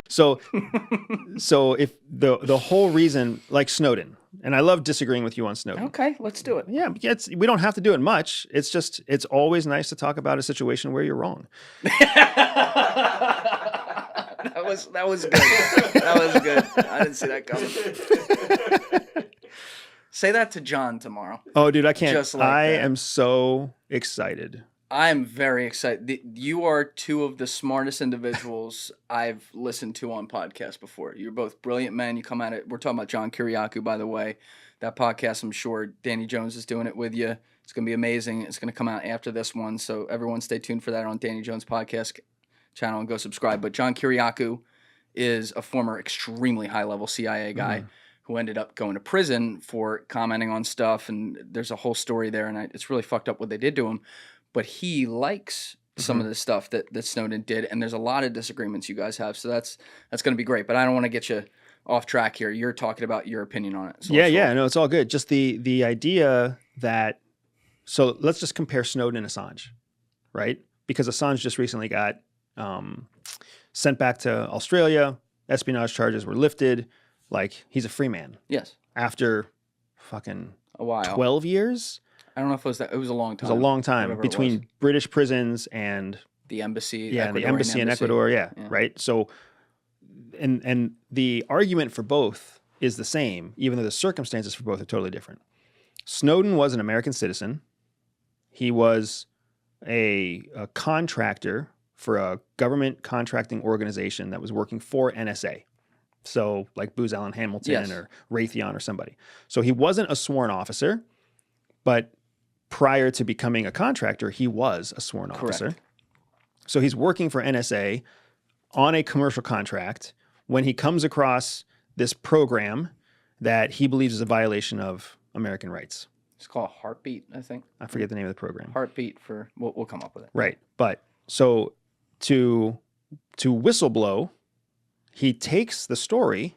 So, so if the whole reason, like Snowden, and I love disagreeing with you on Snowden. Okay, let's do it. Yeah, we don't have to do it much. It's just, it's always nice to talk about a situation where you're wrong. That was good. That was good. I didn't see that coming. Say that to John tomorrow. Oh, dude, I can't. Just like I that. am so excited. I'm very excited. You are two of the smartest individuals I've listened to on podcasts before. You're both brilliant men. You come at it. We're talking about John Kiriakou, by the way. That podcast, I'm sure Danny Jones is doing it with you. It's going to be amazing. It's going to come out after this one. So everyone stay tuned for that on Danny Jones' podcast channel and go subscribe. But John Kiriakou is a former extremely high-level CIA guy who ended up going to prison for commenting on stuff. And there's a whole story there. And it's really fucked up what they did to him. But he likes some of the stuff that Snowden did, and there's a lot of disagreements you guys have. So that's going to be great. But I don't want to get you off track here. You're talking about your opinion on it. So No, it's all good. Just the idea that, so let's just compare Snowden and Assange, right? Because Assange just recently got sent back to Australia. Espionage charges were lifted. Like, he's a free man. Yes. After fucking a while. 12 years? I don't know if it was that. It was a long time. It was a long time between British prisons and the embassy. Yeah, the embassy in Ecuador. Yeah, right. So, and the argument for both is the same, even though the circumstances for both are totally different. Snowden was an American citizen. He was a contractor for a government contracting organization that was working for NSA. So, like Booz Allen Hamilton or Raytheon or somebody. So he wasn't a sworn officer, but prior to becoming a contractor, he was a sworn officer. So he's working for NSA on a commercial contract when he comes across this program that he believes is a violation of American rights. It's called Heartbeat, I think. I forget the name of the program. Heartbeat for, we'll come up with it. Right. But so to whistleblow, he takes the story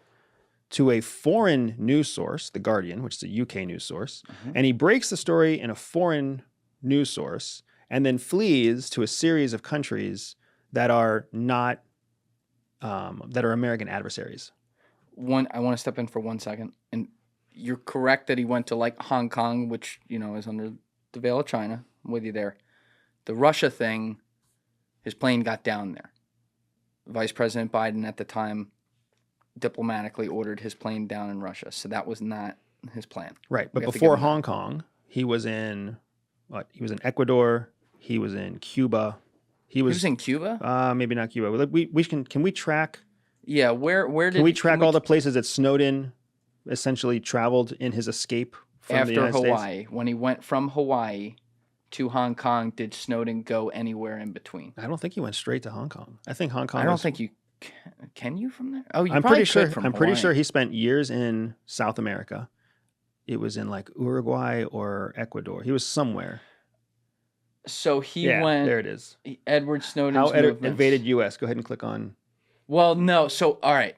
to a foreign news source, The Guardian, which is a UK news source, and he breaks the story in a foreign news source and then flees to a series of countries that are not, that are American adversaries. I want to step in for 1 second. And you're correct that he went to like Hong Kong, which, you know, is under the veil of China. I'm with you there. The Russia thing, his plane got down there. Vice President Biden at the time diplomatically ordered his plane down in Russia. So that was not his plan. Right. But before Hong Kong, he was in what? He was in Ecuador. He was in Cuba. He was in Cuba? Maybe not Cuba. Can we track? Yeah, where did Can we track all the places that Snowden essentially traveled in his escape from the United Hawaii? States? When he went from Hawaii to Hong Kong, did Snowden go anywhere in between? I don't think he went straight to Hong Kong. I think Hong Kong. I don't think you can you from there? Oh, you I'm probably pretty sure. could from I'm Hawaii. pretty sure he spent years in South America. It was in like Uruguay or Ecuador. He was somewhere. So he Yeah, went. there it is. Edward Snowden's How movements. invaded U.S. Go ahead and click on. Well, no. So all right,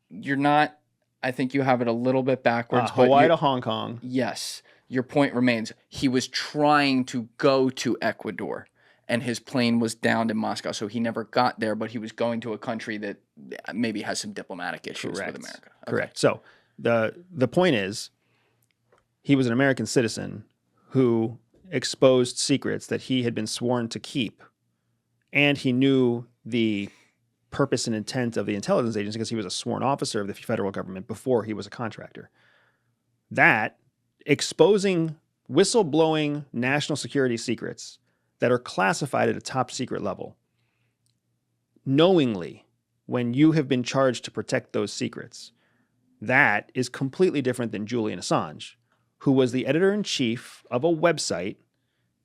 you're not. I think you have it a little bit backwards. Hawaii to Hong Kong. Yes, your point remains. He was trying to go to Ecuador, and his plane was downed in Moscow, so he never got there. But he was going to a country that maybe has some diplomatic issues with America. Okay. Correct. So the point is, he was an American citizen who exposed secrets that he had been sworn to keep, and he knew the purpose and intent of the intelligence agency because he was a sworn officer of the federal government before he was a contractor. That exposing whistleblowing national security secrets that are classified at a top secret level, knowingly, when you have been charged to protect those secrets, that is completely different than Julian Assange, who was the editor-in-chief of a website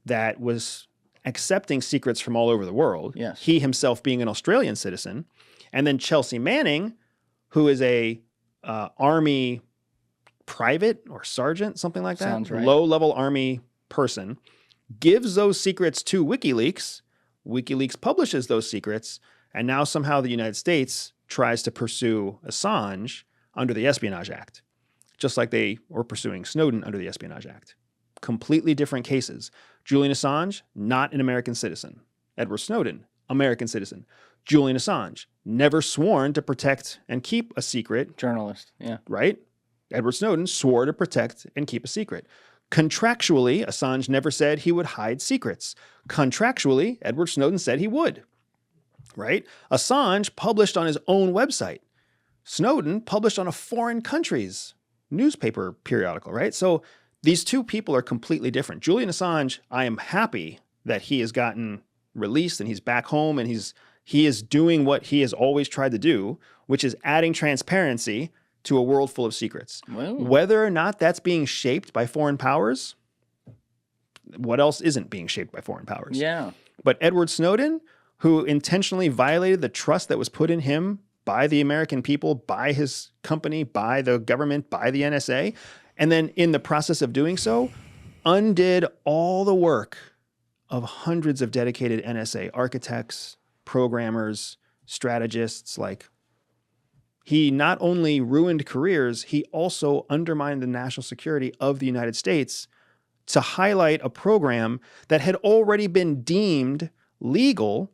that was accepting secrets from all over the world. Yes. He himself being an Australian citizen. And then Chelsea Manning, who is a Army private or sergeant, something like that. Sounds right. Low-level Army person, gives those secrets to WikiLeaks. WikiLeaks publishes those secrets. And now somehow the United States tries to pursue Assange under the Espionage Act, just like they were pursuing Snowden under the Espionage Act. Completely different cases. Julian Assange, not an American citizen. Edward Snowden, American citizen. Julian Assange, never sworn to protect and keep a secret. Journalist, yeah. Right? Edward Snowden swore to protect and keep a secret. Contractually, Assange never said he would hide secrets. Contractually, Edward Snowden said he would. Right? Assange published on his own website. Snowden published on a foreign country's newspaper periodical, right? So these two people are completely different. Julian Assange, I am happy that he has gotten released and he's back home and he is doing what he has always tried to do, which is adding transparency to a world full of secrets. Well. Whether or not that's being shaped by foreign powers, what else isn't being shaped by foreign powers? Yeah. But Edward Snowden, who intentionally violated the trust that was put in him by the American people, by his company, by the government, by the NSA, and then in the process of doing so, undid all the work of hundreds of dedicated NSA architects, programmers, strategists. Like, he not only ruined careers, he also undermined the national security of the United States to highlight a program that had already been deemed legal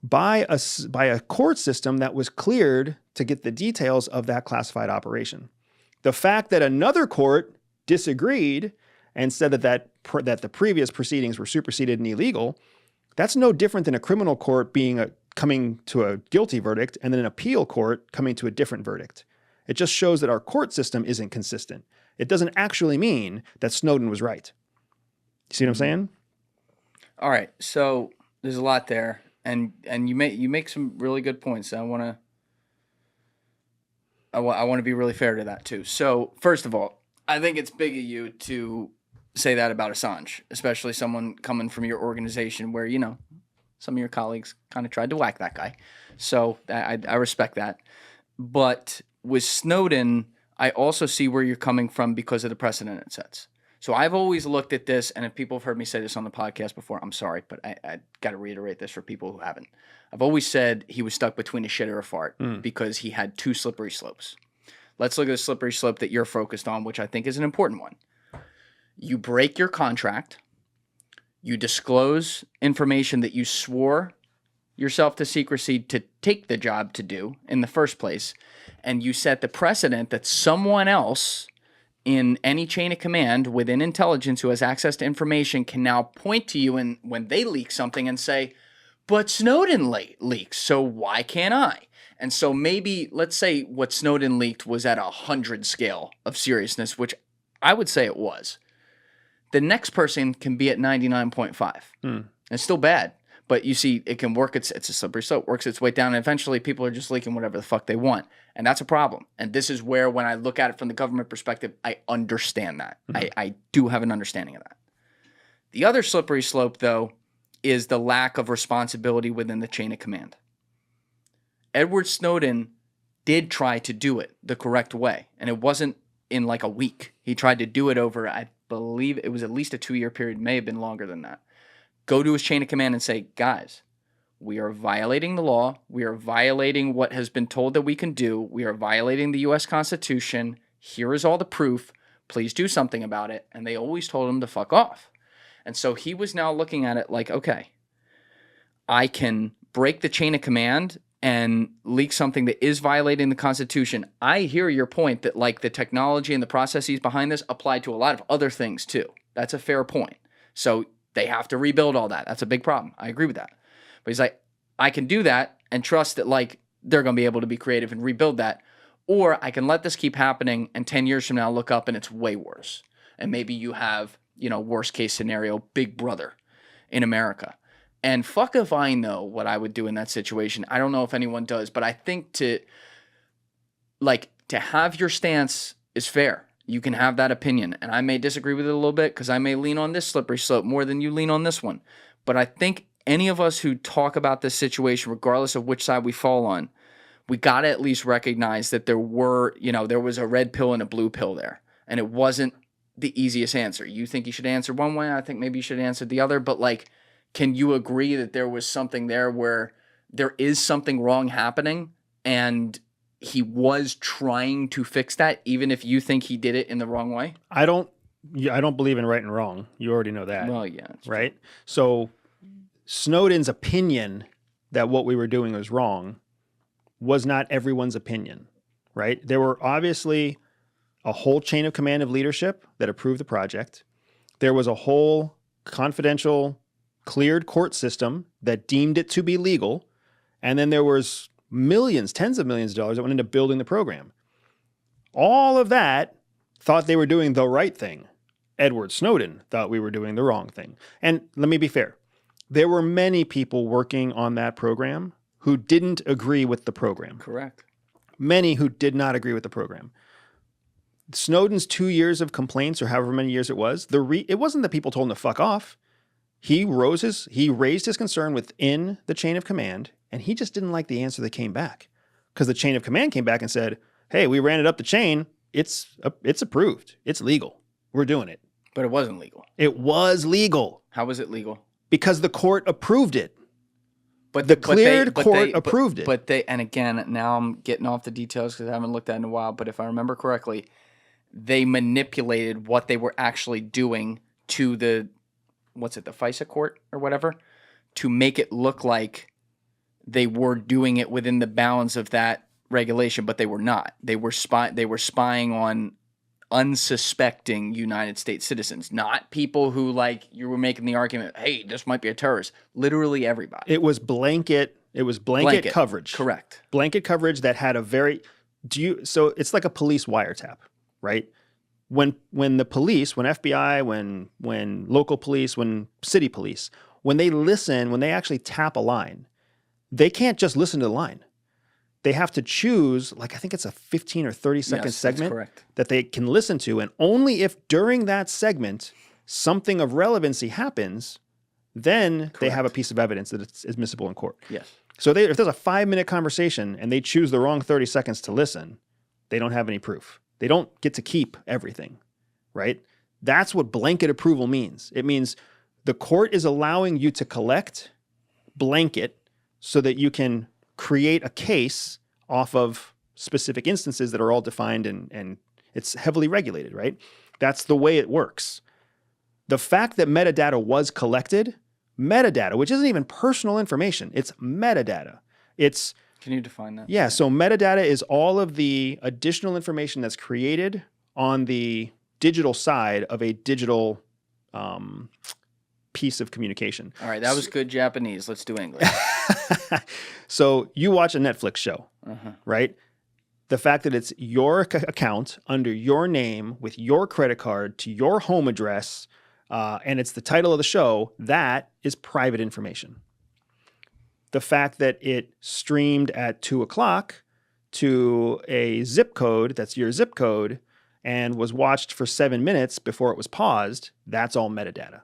by a court system that was cleared to get the details of that classified operation. The fact that another court disagreed and said that the previous proceedings were superseded and illegal, that's no different than a criminal court coming to a guilty verdict and then an appeal court coming to a different verdict. It just shows that our court system isn't consistent. It doesn't actually mean that Snowden was right. You see what I'm saying? All right, so there's a lot there. And you make some really good points. I want to be really fair to that too. So first of all, I think it's big of you to say that about Assange, especially someone coming from your organization where, you know, some of your colleagues kind of tried to whack that guy. So I respect that. But with Snowden, I also see where you're coming from because of the precedent it sets. So I've always looked at this, and if people have heard me say this on the podcast before, I'm sorry, but I got to reiterate this for people who haven't. I've always said he was stuck between a shit or a fart because he had two slippery slopes. Let's look at the slippery slope that you're focused on, which I think is an important one. You break your contract. You disclose information that you swore yourself to secrecy to take the job to do in the first place, and you set the precedent that someone else in any chain of command within intelligence who has access to information can now point to you and when they leak something and say, but Snowden leaks, so why can't I? And so maybe, let's say what Snowden leaked was at 100 scale of seriousness, which I would say it was. The next person can be at 99.5. It's still bad, but you see, it can work. It's a slippery slope, works its way down, and eventually people are just leaking whatever the fuck they want. And that's a problem. And this is where, when I look at it from the government perspective, I understand that. I do have an understanding of that. The other slippery slope, though, is the lack of responsibility within the chain of command. Edward Snowden did try to do it the correct way, and it wasn't in like a week. He tried to do it over, I believe it was at least a 2-year period, may have been longer than that. Go to his chain of command and say, guys, we are violating the law. We are violating what has been told that we can do. We are violating the U.S. Constitution. Here is all the proof. Please do something about it. And they always told him to fuck off. And so he was now looking at it like, okay, I can break the chain of command and leak something that is violating the Constitution. I hear your point that like the technology and the processes behind this apply to a lot of other things too. That's a fair point. So they have to rebuild all that. That's a big problem. I agree with that. But he's like, I can do that and trust that like they're going to be able to be creative and rebuild that. Or I can let this keep happening and 10 years from now look up and it's way worse. And maybe you have, you know, worst case scenario, Big Brother in America. And fuck if I know what I would do in that situation. I don't know if anyone does, but I think to have your stance is fair. You can have that opinion. And I may disagree with it a little bit because I may lean on this slippery slope more than you lean on this one. But I think any of us who talk about this situation, regardless of which side we fall on, we got to at least recognize that there was a red pill and a blue pill there. And it wasn't the easiest answer. You think you should answer one way. I think maybe you should answer the other. But like, can you agree that there was something there where there is something wrong happening and he was trying to fix that, even if you think he did it in the wrong way? I don't believe in right and wrong. You already know that. Well, yeah. Right? True. So Snowden's opinion that what we were doing was wrong was not everyone's opinion, right? There were obviously a whole chain of command of leadership that approved the project. There was a whole confidential, cleared court system that deemed it to be legal. And then there was millions, tens of millions of dollars that went into building the program. All of that thought they were doing the right thing. Edward Snowden thought we were doing the wrong thing. And let me be fair. There were many people working on that program who didn't agree with the program. Correct. Many who did not agree with the program. Snowden's 2 years of complaints, or however many years it was, it wasn't that people told him to fuck off. He raised his concern within the chain of command, and he just didn't like the answer that came back. Because the chain of command came back and said, hey, we ran it up the chain. It's approved. It's legal. We're doing it. But it wasn't legal. It was legal. How was it legal? Because the court approved it. But the cleared court approved it. And again, now I'm getting off the details because I haven't looked at it in a while, but if I remember correctly, they manipulated what they were actually doing to the FISA court or whatever, to make it look like they were doing it within the bounds of that regulation, but they were not. They were spying on unsuspecting United States citizens, not people who, like you were making the argument, hey, this might be a terrorist. Literally everybody. It was blanket coverage. Correct. Blanket coverage that had so it's like a police wiretap, right? When the police, when FBI, when local police, when city police, when they actually tap a line, they can't just listen to the line. They have to choose, I think it's a 15 or 30-second segment that they can listen to. And only if during that segment something of relevancy happens, then they have a piece of evidence that it's admissible in court. Yes. So if there's a 5-minute conversation and they choose the wrong 30 seconds to listen, they don't have any proof. They don't get to keep everything, right? That's what blanket approval means. It means the court is allowing you to collect blanket so that you can create a case off of specific instances that are all defined and it's heavily regulated, right? That's the way it works. The fact that metadata was collected, which isn't even personal information, it's metadata. Can you define that? Yeah, so metadata is all of the additional information that's created on the digital side of a digital piece of communication. All right, that was good Japanese. Let's do English. So you watch a Netflix show, right? The fact that it's your account under your name with your credit card to your home address, and it's the title of the show, that is private information. The fact that it streamed at 2:00 to a zip code, that's your zip code, and was watched for 7 minutes before it was paused, that's all metadata.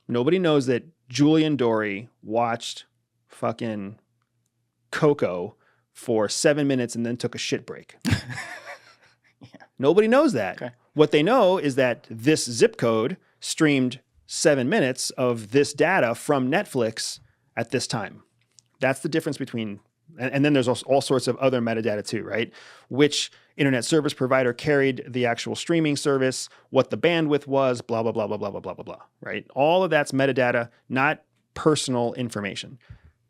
Nobody knows that Julian Dorey watched fucking Coco for 7 minutes and then took a shit break. Nobody knows that. Okay. What they know is that this zip code streamed 7 minutes of this data from Netflix at this time. That's the difference between, and then there's all sorts of other metadata too, right? Which internet service provider carried the actual streaming service, what the bandwidth was, blah, blah, blah, blah, blah, blah, blah, blah, blah, right? All of that's metadata, not personal information.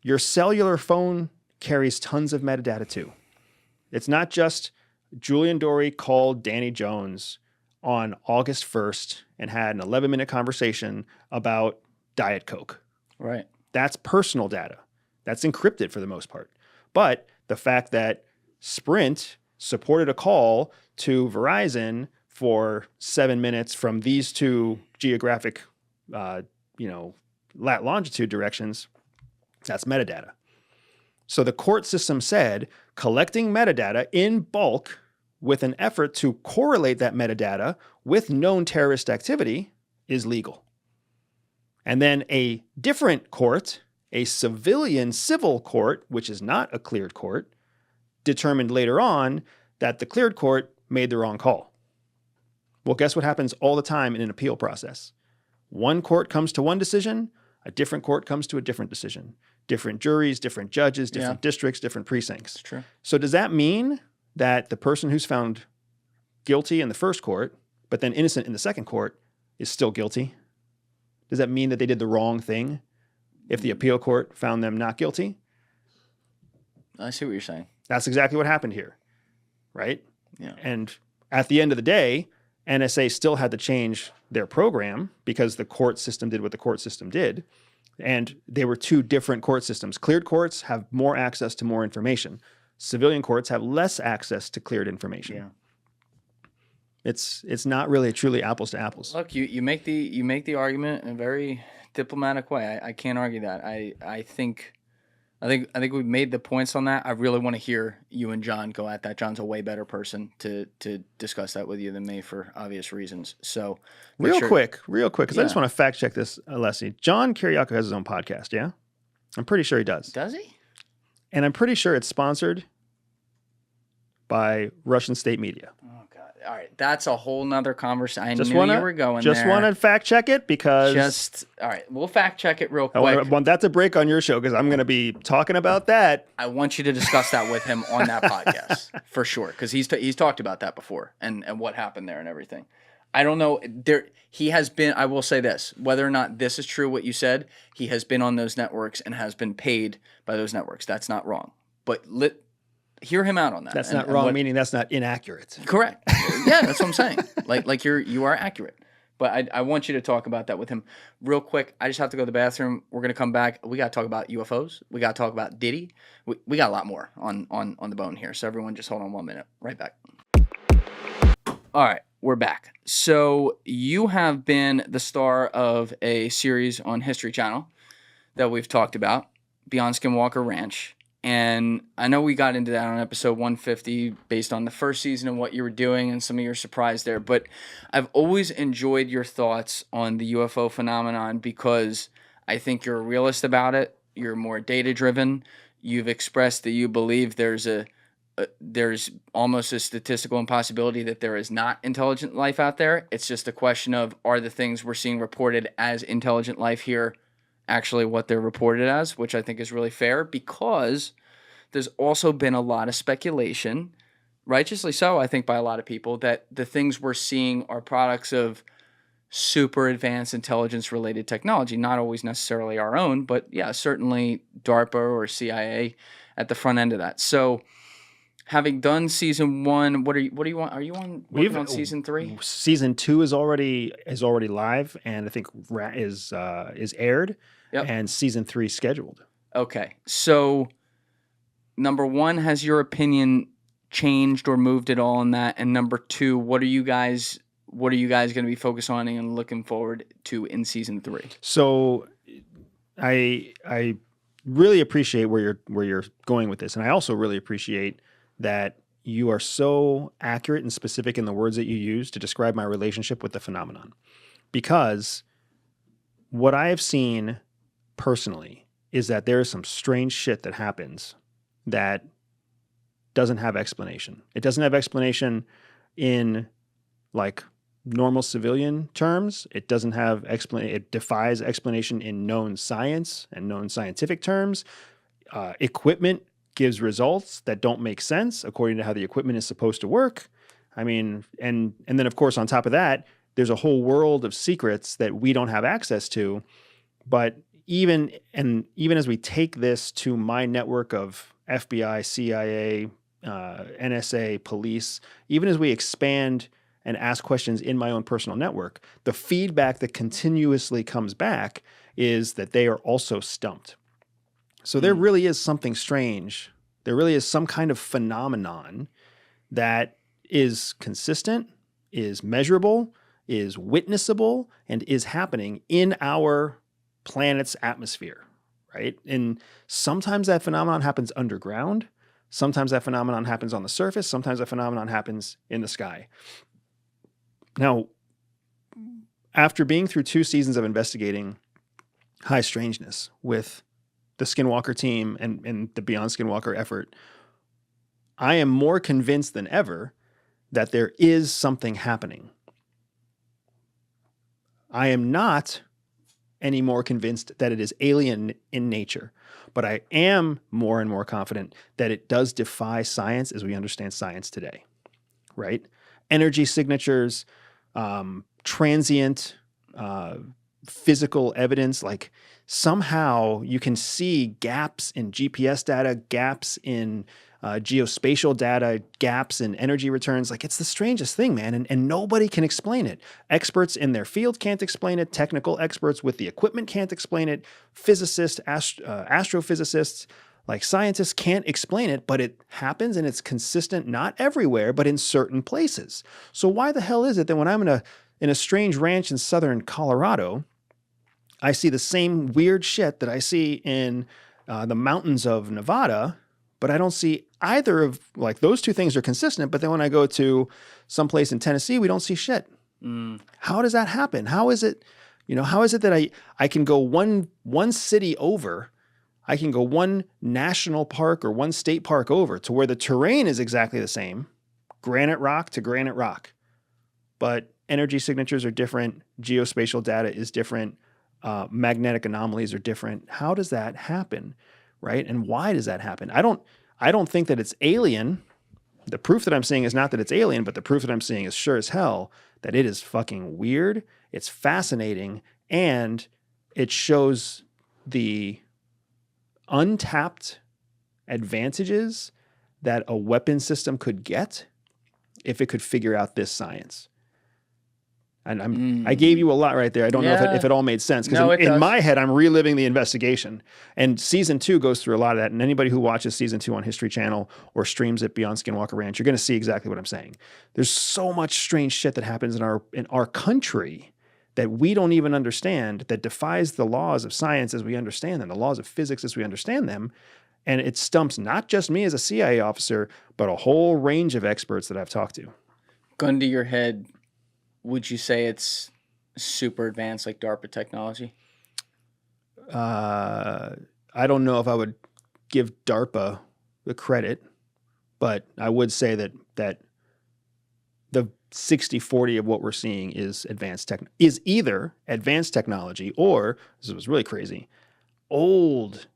Your cellular phone carries tons of metadata too. It's not just Julian Dorey called Danny Jones on August 1st and had an 11-minute conversation about Diet Coke. Right. That's personal data. That's encrypted for the most part. But the fact that Sprint supported a call to Verizon for 7 minutes from these two geographic, longitude directions, that's metadata. So the court system said collecting metadata in bulk with an effort to correlate that metadata with known terrorist activity is legal. And then a different court, a civil court, which is not a cleared court, determined later on that the cleared court made the wrong call. Well, guess what happens all the time in an appeal process? One court comes to one decision, a different court comes to a different decision. Different juries, different judges, different districts, different precincts. That's true. So does that mean that the person who's found guilty in the first court, but then innocent in the second court, is still guilty? Does that mean that they did the wrong thing if the appeal court found them not guilty? I see what you're saying. That's exactly what happened here, right? Yeah. And at the end of the day, NSA still had to change their program because the court system did what the court system did. And they were two different court systems. Cleared courts have more access to more information. Civilian courts have less access to cleared information. Yeah. It's not really truly apples to apples. Look, you make the argument in a very diplomatic way. I can't argue that. I think we've made the points on that. I really want to hear you and John go at that. John's a way better person to discuss that with you than me for obvious reasons. So real quick, because I just want to fact check this, Alessi. John Kiriakou has his own podcast, yeah? I'm pretty sure he does. Does he? And I'm pretty sure it's sponsored by Russian state media. Oh, God. All right. That's a whole nother conversation. I just knew you were going there. Just want to fact check it because... all right. We'll fact check it real quick. I want that to break on your show because I'm going to be talking about that. I want you to discuss that with him on that podcast for sure because he's talked about that before and what happened there and everything. I don't know. He has been, I will say this, whether or not this is true what you said, he has been on those networks and has been paid by those networks. That's not wrong. But hear him out on that. That's not wrong, meaning that's not inaccurate. Correct. Yeah, that's what I'm saying. Like you are accurate. But I want you to talk about that with him real quick. I just have to go to the bathroom. We're gonna come back. We gotta talk about UFOs. We gotta talk about Diddy. We got a lot more on the bone here. So everyone just hold on 1 minute. Right back. All right, we're back. So you have been the star of a series on History Channel that we've talked about, Beyond Skinwalker Ranch. And I know we got into that on episode 150 based on the first season and what you were doing and some of your surprise there. But I've always enjoyed your thoughts on the UFO phenomenon because I think you're a realist about it. You're more data-driven. You've expressed that you believe there's almost a statistical impossibility that there is not intelligent life out there. It's just a question of, are the things we're seeing reported as intelligent life here actually what they're reported as, which I think is really fair because there's also been a lot of speculation, righteously so, I think, by a lot of people, that the things we're seeing are products of super advanced intelligence-related technology, not always necessarily our own, but yeah, certainly DARPA or CIA at the front end of that. So having done season 1, what do you want? Are you working on season 3? Season 2 is already live, and I think is aired, and season 3 scheduled. Okay, so number 1, has your opinion changed or moved at all on that? And number 2, what are you guys going to be focused on and looking forward to in season 3? So, I really appreciate where you're going with this, and I also really appreciate that you are so accurate and specific in the words that you use to describe my relationship with the phenomenon. Because what I have seen personally is that there is some strange shit that happens that doesn't have explanation. It doesn't have explanation in like normal civilian terms. It doesn't have it defies explanation in known science and known scientific terms. Equipment gives results that don't make sense according to how the equipment is supposed to work. I mean, and then of course on top of that, there's a whole world of secrets that we don't have access to. But even as we take this to my network of FBI, CIA, NSA, police, even as we expand and ask questions in my own personal network, the feedback that continuously comes back is that they are also stumped. So there really is something strange. There really is some kind of phenomenon that is consistent, is measurable, is witnessable, and is happening in our planet's atmosphere, right? And sometimes that phenomenon happens underground. Sometimes that phenomenon happens on the surface. Sometimes that phenomenon happens in the sky. Now, after being through 2 seasons of investigating high strangeness with the Skinwalker team and the Beyond Skinwalker effort, I am more convinced than ever that there is something happening. I am not any more convinced that it is alien in nature, but I am more and more confident that it does defy science as we understand science today, right? Energy signatures, transient physical evidence. Like somehow you can see gaps in GPS data, gaps in geospatial data, gaps in energy returns. Like it's the strangest thing, man. And nobody can explain it. Experts in their field can't explain it. Technical experts with the equipment can't explain it. Physicists, astrophysicists, like scientists can't explain it, but it happens and it's consistent, not everywhere, but in certain places. So why the hell is it that when I'm in a strange ranch in southern Colorado, I see the same weird shit that I see in the mountains of Nevada, but I don't see either of, like, those two things are consistent. But then when I go to someplace in Tennessee, we don't see shit. How does that happen? How is it, how is it that I can go one city over, I can go one national park or one state park over to where the terrain is exactly the same, granite rock to granite rock, but energy signatures are different, geospatial data is different, magnetic anomalies are different. How does that happen, right? And why does that happen? I don't think that it's alien. The proof that I'm seeing is not that it's alien, but the proof that I'm seeing is sure as hell that it is fucking weird. It's fascinating, and it shows the untapped advantages that a weapon system could get if it could figure out this science. And I gave you a lot right there. I don't know if it all made sense, because in my head, I'm reliving the investigation. And season 2 goes through a lot of that. And anybody who watches season 2 on History Channel or streams it Beyond Skinwalker Ranch, you're going to see exactly what I'm saying. There's so much strange shit that happens in our country that we don't even understand, that defies the laws of science as we understand them, the laws of physics as we understand them. And it stumps not just me as a CIA officer, but a whole range of experts that I've talked to. Gun to your head, would you say it's super advanced, like DARPA technology? I don't know if I would give DARPA the credit, but I would say that the 60-40 of what we're seeing is either advanced technology, or, this was really crazy,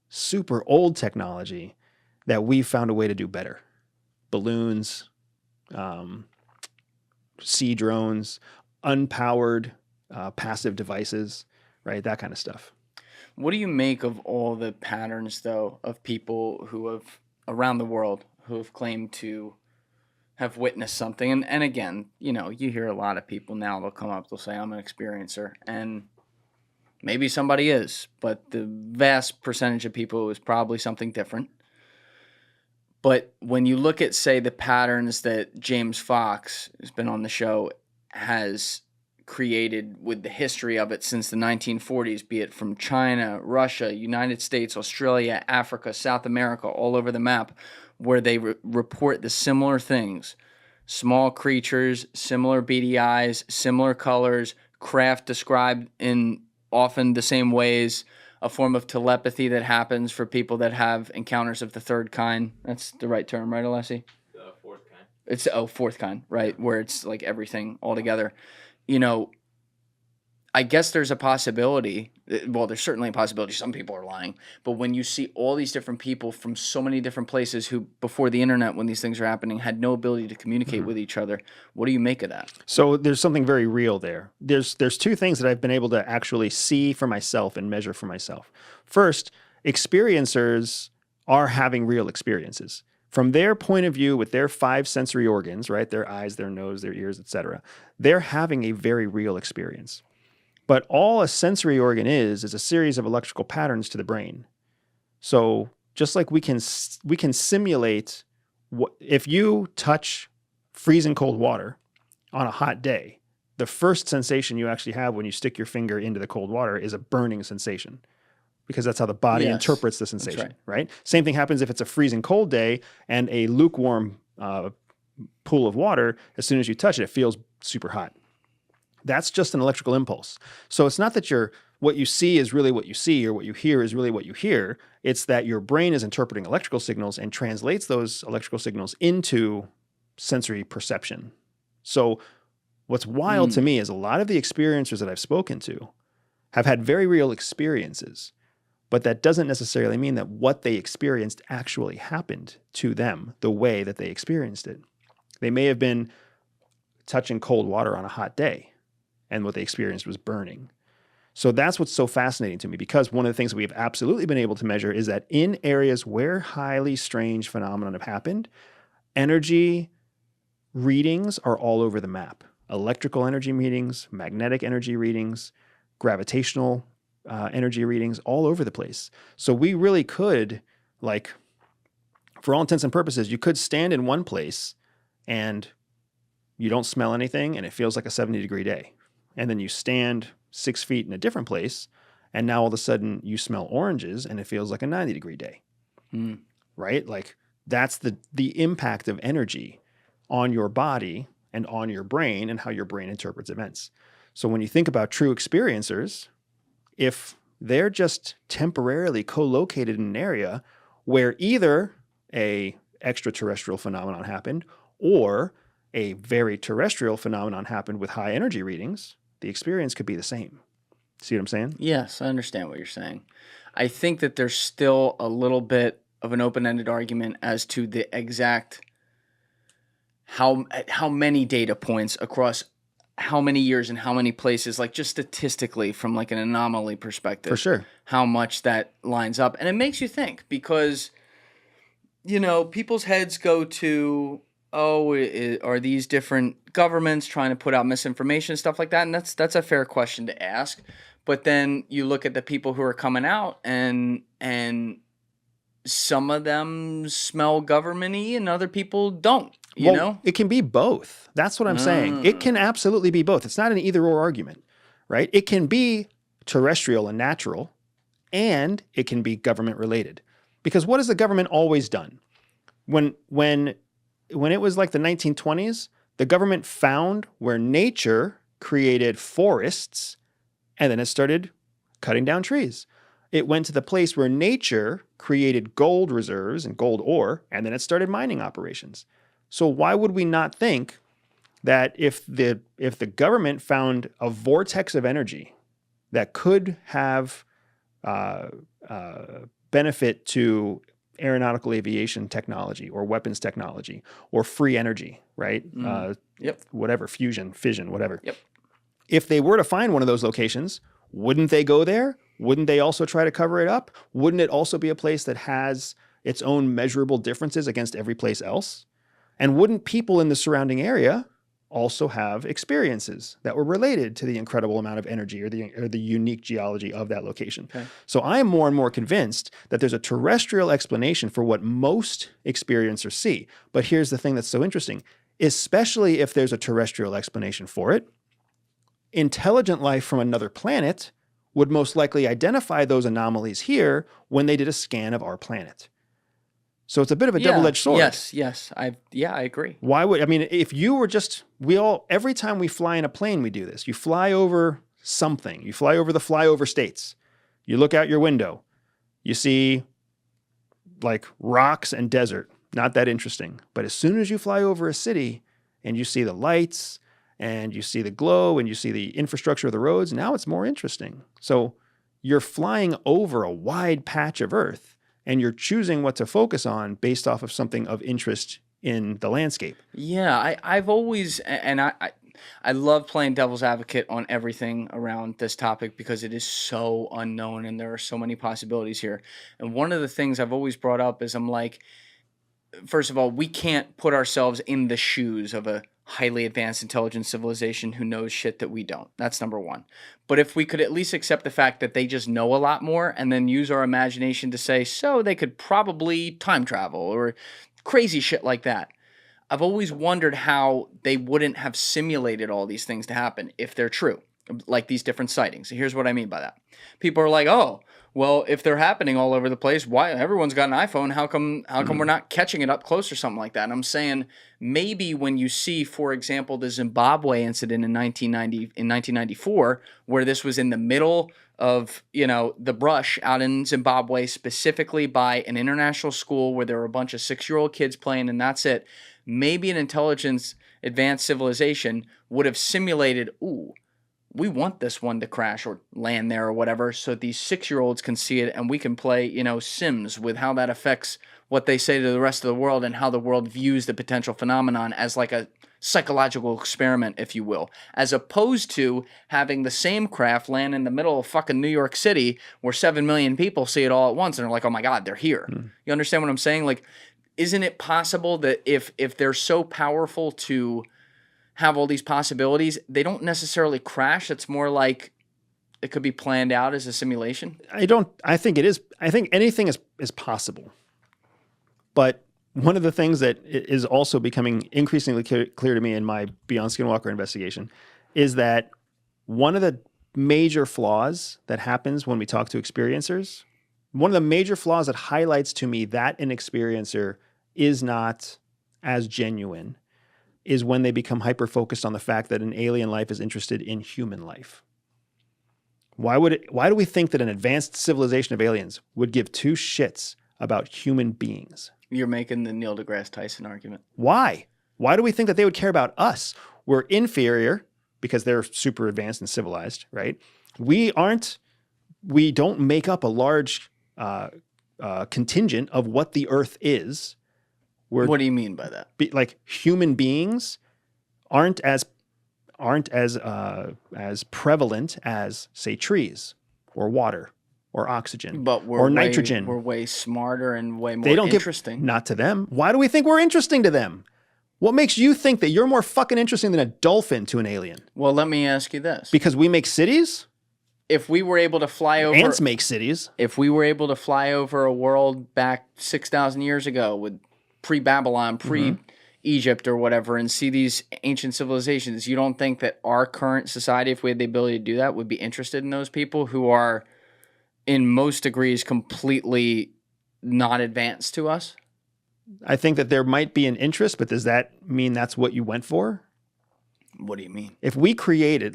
super old technology that we found a way to do better. Balloons, sea drones, unpowered passive devices, right? That kind of stuff. What do you make of all the patterns, though, of people who have, around the world, who have claimed to have witnessed something? And again, you hear a lot of people now, they'll come up, they'll say, I'm an experiencer. And maybe somebody is, but the vast percentage of people is probably something different. But when you look at, say, the patterns that James Fox, who's been on the show, has created with the history of it since the 1940s, be it from China, Russia, United States, Australia, Africa, South America, all over the map, where they report the similar things. Small creatures, similar beady eyes, similar colors, craft described in often the same ways, a form of telepathy that happens for people that have encounters of the third kind. That's the right term, right, Alessi? The fourth kind. It's fourth kind, right? Where it's like everything all together. I guess there's a possibility. Well, there's certainly a possibility some people are lying. But when you see all these different people from so many different places who, before the internet, when these things are happening, had no ability to communicate with each other, what do you make of that? So there's something very real there. There's two things that I've been able to actually see for myself and measure for myself. First, experiencers are having real experiences. From their point of view, with their 5 sensory organs, right? Their eyes, their nose, their ears, etc., they're having a very real experience. But all a sensory organ is a series of electrical patterns to the brain. So just like we can simulate, if you touch freezing cold water on a hot day, the first sensation you actually have when you stick your finger into the cold water is a burning sensation, because that's how the body interprets the sensation, right? Same thing happens if it's a freezing cold day and a lukewarm pool of water. As soon as you touch it, it feels super hot. That's just an electrical impulse. So it's not that what you see is really what you see, or what you hear is really what you hear. It's that your brain is interpreting electrical signals and translates those electrical signals into sensory perception. So what's wild to me is a lot of the experiencers that I've spoken to have had very real experiences, but that doesn't necessarily mean that what they experienced actually happened to them the way that they experienced it. They may have been touching cold water on a hot day, and what they experienced was burning. So that's what's so fascinating to me, because one of the things we have absolutely been able to measure is that in areas where highly strange phenomena have happened, energy readings are all over the map. Electrical energy readings, magnetic energy readings, gravitational energy readings, all over the place. So we really could, like, for all intents and purposes, you could stand in one place and you don't smell anything and it feels like a 70-degree day. And then you stand 6 feet in a different place and now all of a sudden you smell oranges and it feels like a 90-degree day. Right? Like, that's the impact of energy on your body and on your brain and how your brain interprets events. So when you think about true experiencers, if they're just temporarily co-located in an area where either a extraterrestrial phenomenon happened or a very terrestrial phenomenon happened with high energy readings, the experience could be the same. See what I'm saying? Yes, I understand what you're saying. I think that there's still a little bit of an open-ended argument as to the exact how many data points across how many years and how many places, like just statistically from like an anomaly perspective. For sure. How much that lines up. And it makes you think, because, you know, people's heads go to, are these different governments trying to put out misinformation and stuff like that? And that's a fair question to ask. But then you look at the people who are coming out and some of them smell government-y and other people don't, you know? It can be both. That's what I'm saying. It can absolutely be both. It's not an either-or argument, right? It can be terrestrial and natural, and it can be government-related. Because what has the government always done? When it was like the 1920s, the government found where nature created forests, and then it started cutting down trees. It went to the place where nature created gold reserves and gold ore, and then it started mining operations. So why would we not think that if the government found a vortex of energy that could have benefit to aeronautical aviation technology or weapons technology or free energy, right? Whatever, fusion, fission, whatever. Yep. If they were to find one of those locations, wouldn't they go there? Wouldn't they also try to cover it up? Wouldn't it also be a place that has its own measurable differences against every place else? And wouldn't people in the surrounding area also have experiences that were related to the incredible amount of energy or the unique geology of that location? Okay. So I am more and more convinced that there's a terrestrial explanation for what most experiencers see. But here's the thing that's so interesting, especially if there's a terrestrial explanation for it, intelligent life from another planet would most likely identify those anomalies here when they did a scan of our planet. So it's a bit of a double-edged sword. Yes. I agree. Why would, I mean, if you were just, every time we fly in a plane, we do this. You fly over something. You fly over the flyover states. You look out your window. You see like rocks and desert. Not that interesting. But as soon as you fly over a city and you see the lights and you see the glow and you see the infrastructure of the roads, now it's more interesting. So you're flying over a wide patch of Earth and you're choosing what to focus on based off of something of interest in the landscape. Yeah, I've always, and I love playing devil's advocate on everything around this topic because it is so unknown and there are so many possibilities here. And one of the things I've always brought up is I'm like, first of all, we can't put ourselves in the shoes of a highly advanced intelligent civilization who knows shit that we don't. That's number one. But if we could at least accept the fact that they just know a lot more and then use our imagination to say, so they could probably time travel or crazy shit like that. I've always wondered how they wouldn't have simulated all these things to happen if they're true, like these different sightings. Here's what I mean by that. People are like, oh, well, if they're happening all over the place, why everyone's got an iPhone? How come we're not catching it up close or something like that? And I'm saying maybe when you see, for example, the Zimbabwe incident in 1994, where this was in the middle of, the brush out in Zimbabwe, specifically by an international school where there were a bunch of 6-year-old kids playing, and that's it. Maybe an intelligence advanced civilization would have simulated, we want this one to crash or land there or whatever so these 6-year-olds can see it and we can play, Sims with how that affects what they say to the rest of the world and how the world views the potential phenomenon as like a psychological experiment, if you will, as opposed to having the same craft land in the middle of fucking New York City where 7 million people see it all at once and they're like, oh my God, they're here. You understand what I'm saying? Like, isn't it possible that if they're so powerful to have all these possibilities, they don't necessarily crash? It's more like it could be planned out as a simulation. I think it is. I think anything is possible. But one of the things that is also becoming increasingly clear to me in my Beyond Skinwalker investigation is that one of the major flaws that happens when we talk to experiencers, one of the major flaws that highlights to me that an experiencer is not as genuine, is when they become hyper-focused on the fact that an alien life is interested in human life. Why do we think that an advanced civilization of aliens would give two shits about human beings? You're making the Neil deGrasse Tyson argument. Why? Why do we think that they would care about us? We're inferior because they're super advanced and civilized, right? We don't make up a large contingent of what the Earth is. What do you mean by that? Like human beings aren't as prevalent as, say, trees or water or oxygen or nitrogen. We're way smarter and way more interesting. Not to them. Why do we think we're interesting to them? What makes you think that you're more fucking interesting than a dolphin to an alien? Well, let me ask you this. Because we make cities? If we were able to fly over... Ants make cities. If we were able to fly over a world back 6,000 years ago with pre-Babylon, Egypt or whatever, and see these ancient civilizations, you don't think that our current society, if we had the ability to do that, would be interested in those people who are, in most degrees, completely not advanced to us? I think that there might be an interest, but does that mean that's what you went for? What do you mean? If we created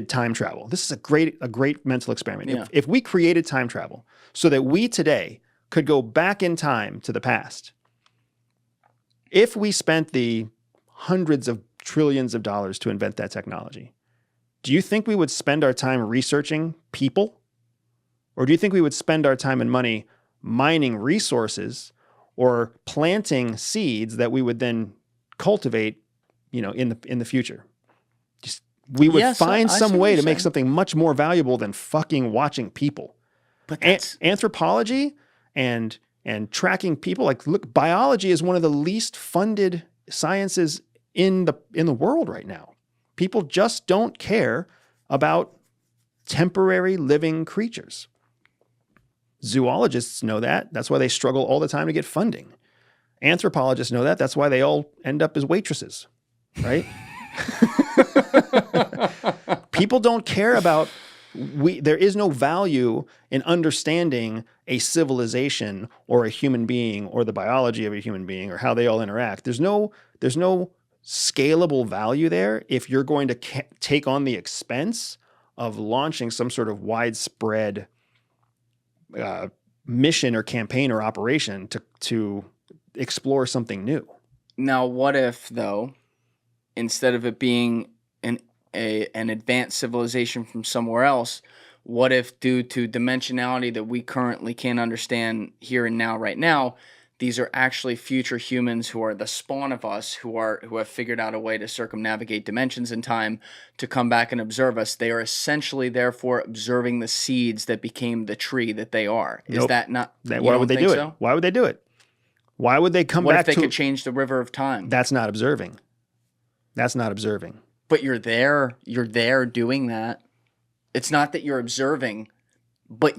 time travel, this is a great mental experiment. Yeah. If we created time travel so that we today could go back in time to the past, if we spent the hundreds of trillions of dollars to invent that technology, do you think we would spend our time researching people? Or do you think we would spend our time and money mining resources or planting seeds that we would then cultivate, in the future? We would find some way to make something much more valuable than fucking watching people. But that's... Anthropology and tracking people, look, biology is one of the least funded sciences in the world right now. People just don't care about temporary living creatures. Zoologists know that. That's why they struggle all the time to get funding. Anthropologists know that. That's why they all end up as waitresses, right? People don't care about... there is no value in understanding a civilization or a human being or the biology of a human being or how they all interact. There's no scalable value there if you're going to take on the expense of launching some sort of widespread mission or campaign or operation to explore something new. Now, what if, though, instead of it being an advanced civilization from somewhere else, what if, due to dimensionality that we currently can't understand here and now, right now, these are actually future humans who are the spawn of us, who have figured out a way to circumnavigate dimensions and time to come back and observe us? They are essentially, therefore, observing the seeds that became the tree that they are. Is that not? Why would they do it? Why would they do it? Why would they come back? What if they could change the river of time? That's not observing. That's not observing. But you're there doing that. It's not that you're observing, but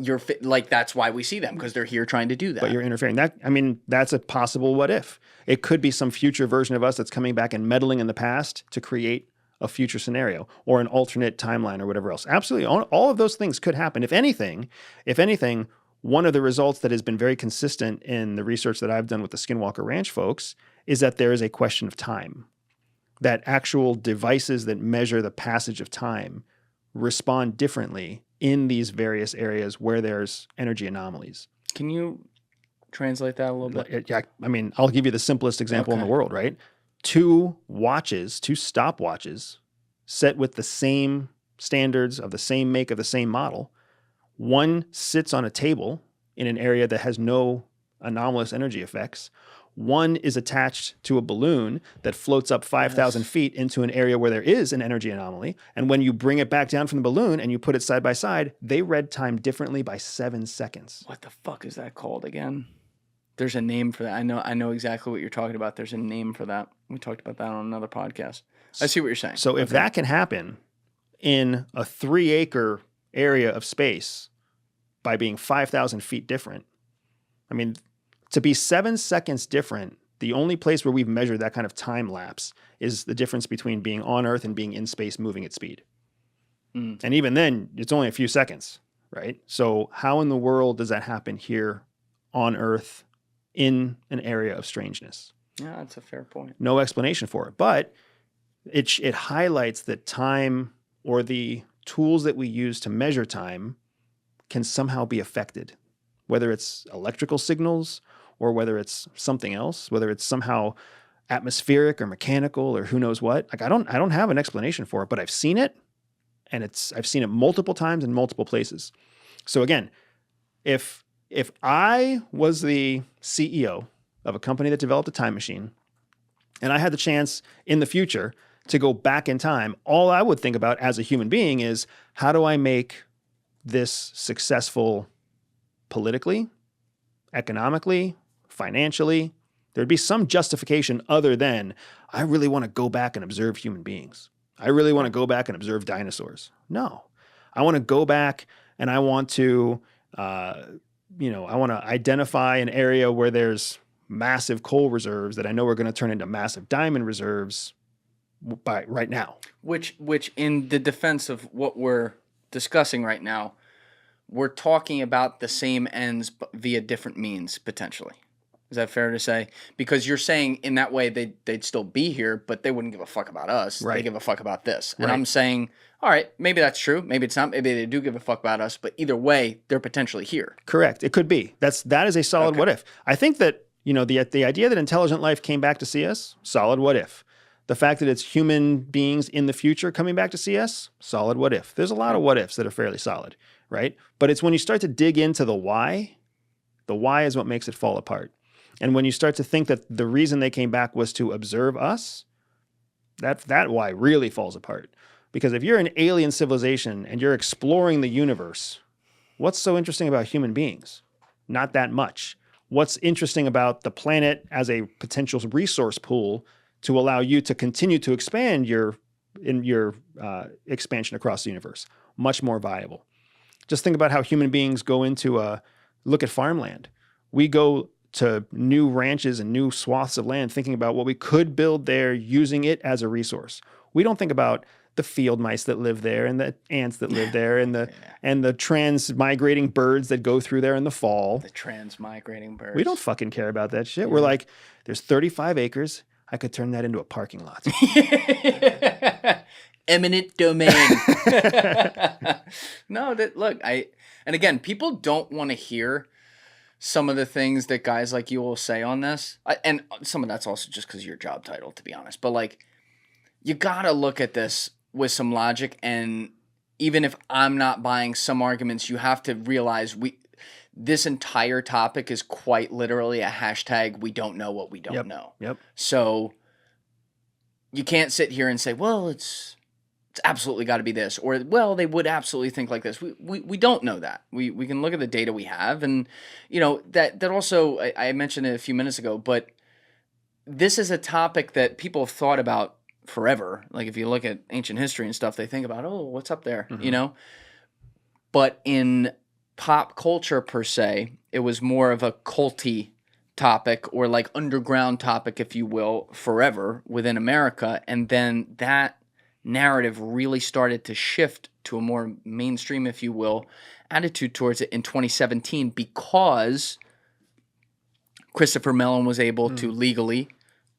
that's why we see them, because they're here trying to do that. But you're interfering. That's a possible what if. It could be some future version of us that's coming back and meddling in the past to create a future scenario or an alternate timeline or whatever else. Absolutely. All of those things could happen. If anything, one of the results that has been very consistent in the research that I've done with the Skinwalker Ranch folks is that there is a question of time. That actual devices that measure the passage of time respond differently in these various areas where there's energy anomalies. Can you translate that a little bit? Yeah, I'll give you the simplest example in the world, right? Two stopwatches set with the same standards of the same make of the same model. One sits on a table in an area that has no anomalous energy effects. One is attached to a balloon that floats up 5,000 feet into an area where there is an energy anomaly. And when you bring it back down from the balloon and you put it side by side, they read time differently by 7 seconds. What the fuck is that called again? There's a name for that. I know exactly what you're talking about. There's a name for that. We talked about that on another podcast. I see what you're saying. So if that can happen in a 3-acre area of space by being 5,000 feet different, I mean, to be 7 seconds different, the only place where we've measured that kind of time lapse is the difference between being on Earth and being in space moving at speed. And even then, it's only a few seconds, right? So how in the world does that happen here on Earth in an area of strangeness? Yeah, that's a fair point. No explanation for it. But it highlights that time, or the tools that we use to measure time, can somehow be affected, whether it's electrical signals or whether it's something else, whether it's somehow atmospheric or mechanical or who knows what. Like I don't have an explanation for it, but I've seen it, and I've seen it multiple times in multiple places. So again, if I was the CEO of a company that developed a time machine and I had the chance in the future to go back in time, all I would think about as a human being is, how do I make this successful politically, economically, financially? There'd be some justification other than, I really want to go back and observe human beings. I really want to go back and observe dinosaurs. No, I want to go back and I want to, I want to identify an area where there's massive coal reserves that I know are going to turn into massive diamond reserves by right now. Which in the defense of what we're discussing right now, we're talking about the same ends but via different means, potentially. Is that fair to say? Because you're saying in that way they'd still be here, but they wouldn't give a fuck about us. Right. They give a fuck about this. And Right. I'm saying, all right, maybe that's true. Maybe it's not. Maybe they do give a fuck about us. But either way, they're potentially here. Correct. It could be. That is a solid Okay. what if. I think that, the idea that intelligent life came back to see us, solid what if. The fact that it's human beings in the future coming back to see us, solid what if. There's a lot of what ifs that are fairly solid, right? But it's when you start to dig into the why is what makes it fall apart. And when you start to think that the reason they came back was to observe us, that why really falls apart. Because if you're an alien civilization and you're exploring the universe, what's so interesting about human beings? Not that much. What's interesting about the planet as a potential resource pool to allow you to continue to expand your expansion across the universe? Much more viable. Just think about how human beings go into look at farmland. We go to new ranches and new swaths of land thinking about what we could build there, using it as a resource. We don't think about the field mice that live there and the ants that live there and the trans-migrating birds that go through there in the fall. The trans-migrating birds. We don't fucking care about that shit. We're like, there's 35 acres. I could turn that into a parking lot. Eminent domain. No, and again, people don't want to hear some of the things that guys like you will say on this. And some of that's also just because of your job title, to be honest. But like, you got to look at this with some logic. And even if I'm not buying some arguments, you have to realize this entire topic is quite literally a hashtag, we don't know what we don't know. Yep. So you can't sit here and say, well, it's absolutely got to be this, or, well, they would absolutely think like this. We don't know that. We can look at the data we have, and that also, I mentioned it a few minutes ago, but this is a topic that people have thought about forever. Like if you look at ancient history and stuff, they think about, oh, what's up there, But in pop culture per se, it was more of a culty topic, or like underground topic, if you will, forever within America. And then that narrative really started to shift to a more mainstream, if you will, attitude towards it in 2017, because Christopher Mellon was able to legally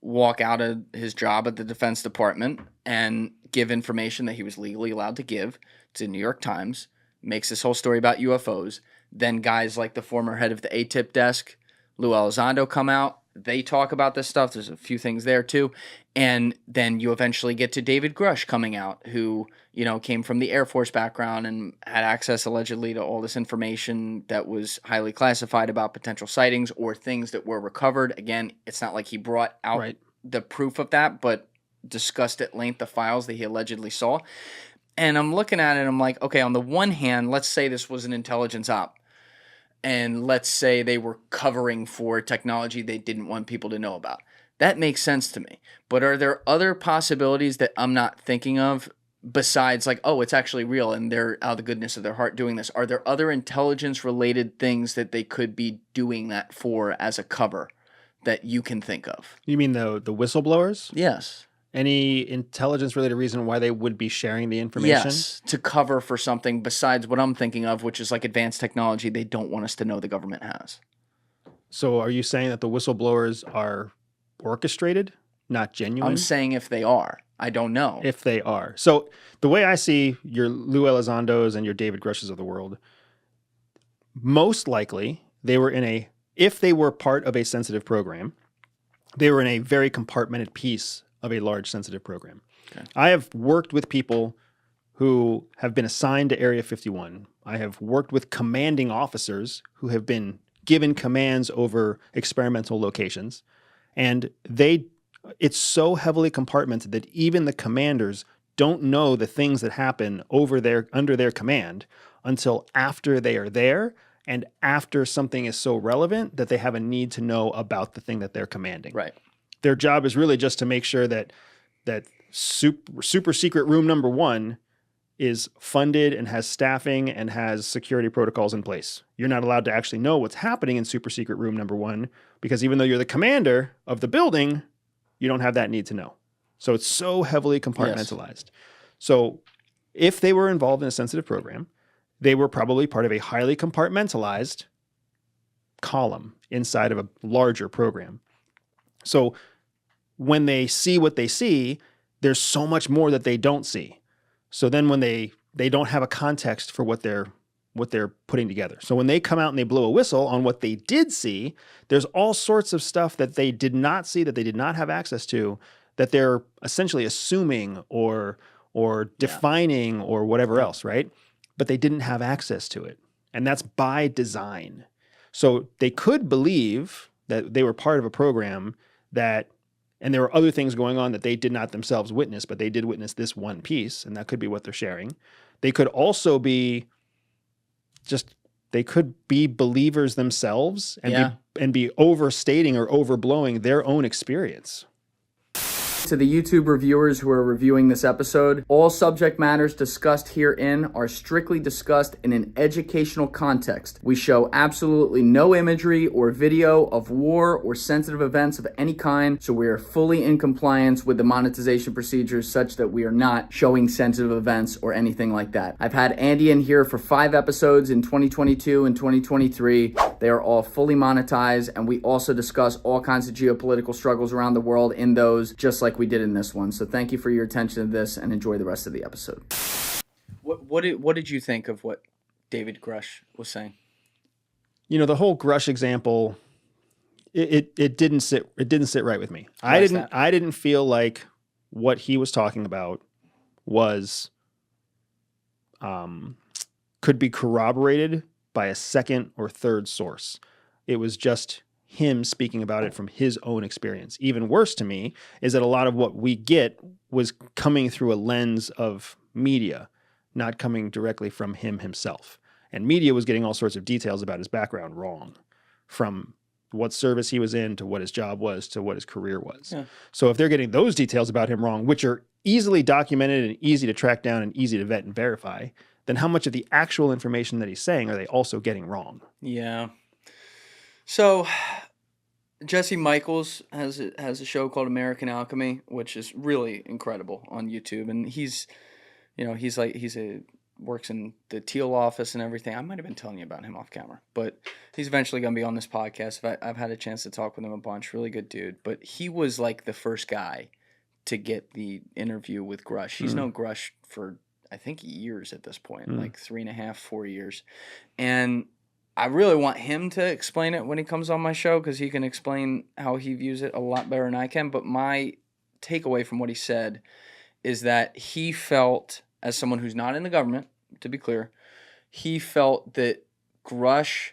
walk out of his job at the Defense Department and give information that he was legally allowed to give to the New York Times, makes this whole story about UFOs. Then guys like the former head of the ATIP desk, Lou Elizondo, come out, they talk about this stuff. There's a few things there too. And then you eventually get to David Grusch coming out, who, you know, came from the Air Force background and had access allegedly to all this information that was highly classified about potential sightings or things that were recovered. Again, it's not like he brought out the proof of that, but discussed at length the files that he allegedly saw. And I'm looking at it and I'm like, okay, on the one hand, let's say this was an intelligence op. And let's say they were covering for technology they didn't want people to know about. That makes sense to me. But are there other possibilities that I'm not thinking of besides like, oh, it's actually real and they're out of the goodness of their heart doing this? Are there other intelligence-related things that they could be doing that for as a cover that you can think of? You mean the whistleblowers? Yes. Any intelligence-related reason why they would be sharing the information? Yes, to cover for something besides what I'm thinking of, which is like advanced technology they don't want us to know the government has. So are you saying that the whistleblowers are orchestrated, not genuine? I'm saying if they are. I don't know. If they are. So the way I see your Lou Elizondos and your David Grushes of the world, most likely they were if they were part of a sensitive program, they were in a very compartmented piece of a large sensitive program. Okay. I have worked with people who have been assigned to Area 51. I have worked with commanding officers who have been given commands over experimental locations. And it's so heavily compartmented that even the commanders don't know the things that happen under their command until after they are there and after something is so relevant that they have a need to know about the thing that they're commanding. Right. Their job is really just to make sure that super secret room number 1 is funded and has staffing and has security protocols in place. You're not allowed to actually know what's happening in super secret room number 1 because even though you're the commander of the building, you don't have that need to know. So it's so heavily compartmentalized. Yes. So if they were involved in a sensitive program, they were probably part of a highly compartmentalized column inside of a larger program. So when they see what they see, there's so much more that they don't see. So then when they don't have a context for what they're putting together. So when they come out and they blow a whistle on what they did see, there's all sorts of stuff that they did not see, that they did not have access to, that they're essentially assuming or defining or whatever else, right? But they didn't have access to it. And that's by design. So they could believe that they were part of a program and there were other things going on that they did not themselves witness, but they did witness this one piece, and that could be what they're sharing. They could also be they could be believers themselves and be overstating or overblowing their own experience. To the YouTube reviewers who are reviewing this episode, all subject matters discussed herein are strictly discussed in an educational context. We show absolutely no imagery or video of war or sensitive events of any kind, so we are fully in compliance with the monetization procedures such that we are not showing sensitive events or anything like that. I've had Andy in here for 5 episodes in 2022 and 2023. They are all fully monetized, and we also discuss all kinds of geopolitical struggles around the world in those, just like we did in this one. So thank you for your attention to this and enjoy the rest of the episode. What did you think of what David Grusch was saying? You know, the whole Grusch example, it didn't sit right with me. I didn't feel like what he was talking about was could be corroborated by a second or third source. It was just him speaking about it from his own experience. Even worse to me is that a lot of what we get was coming through a lens of media, not coming directly from him himself. And media was getting all sorts of details about his background wrong, from what service he was in to what his job was to what his career was. Yeah. So if they're getting those details about him wrong, which are easily documented and easy to track down and easy to vet and verify, then how much of the actual information that he's saying are they also getting wrong? Yeah. So Jesse Michaels has a show called American Alchemy, which is really incredible on YouTube, and he's works in the Teal office and everything. I might have been telling you about him off camera, but he's eventually going to be on this podcast. I've had a chance to talk with him a bunch. Really good dude, but he was like the first guy to get the interview with Grusch. He's known Grusch for I think years at this point, like 3.5, 4 years, and I really want him to explain it when he comes on my show because he can explain how he views it a lot better than I can. But my takeaway from what he said is that he felt, as someone who's not in the government, to be clear, he felt that Grusch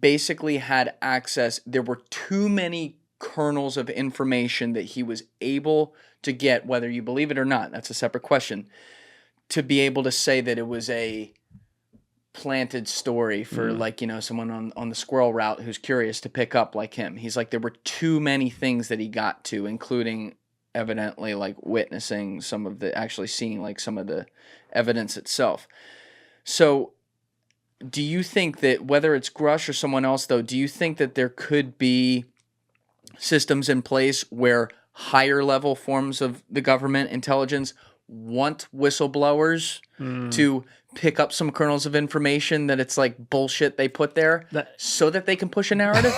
basically had access. There were too many kernels of information that he was able to get, whether you believe it or not, that's a separate question, to be able to say that it was a planted story for like, you know, someone on the squirrel route who's curious to pick up like him. He's like, there were too many things that he got to, including evidently like witnessing some of the, actually seeing like some of the evidence itself. So do you think that, whether it's Grusch or someone else though, do you think that there could be systems in place where higher level forms of the government intelligence want whistleblowers to pick up some kernels of information that it's like bullshit they put there so that they can push a narrative?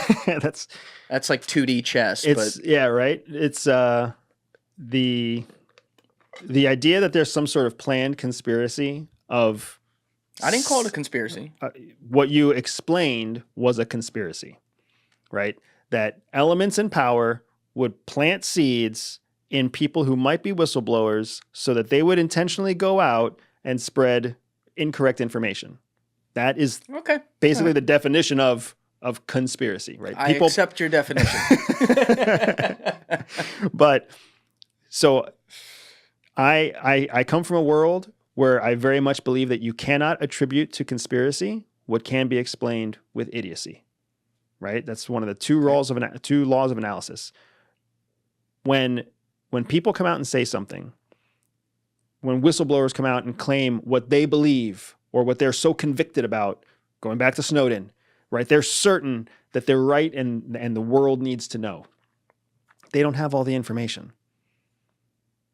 That's like 2D chess. Yeah, right. It's the idea that there's some sort of planned conspiracy of... I didn't call it a conspiracy. What you explained was a conspiracy, right? That elements in power would plant seeds in people who might be whistleblowers so that they would intentionally go out and spread incorrect information. That is basically the definition of conspiracy, right? I accept your definition. But so I come from a world where I very much believe that you cannot attribute to conspiracy what can be explained with idiocy, right? That's one of the two laws of analysis. When people come out and say something, when whistleblowers come out and claim what they believe or what they're so convicted about, going back to Snowden, right? They're certain that they're right and the world needs to know. They don't have all the information.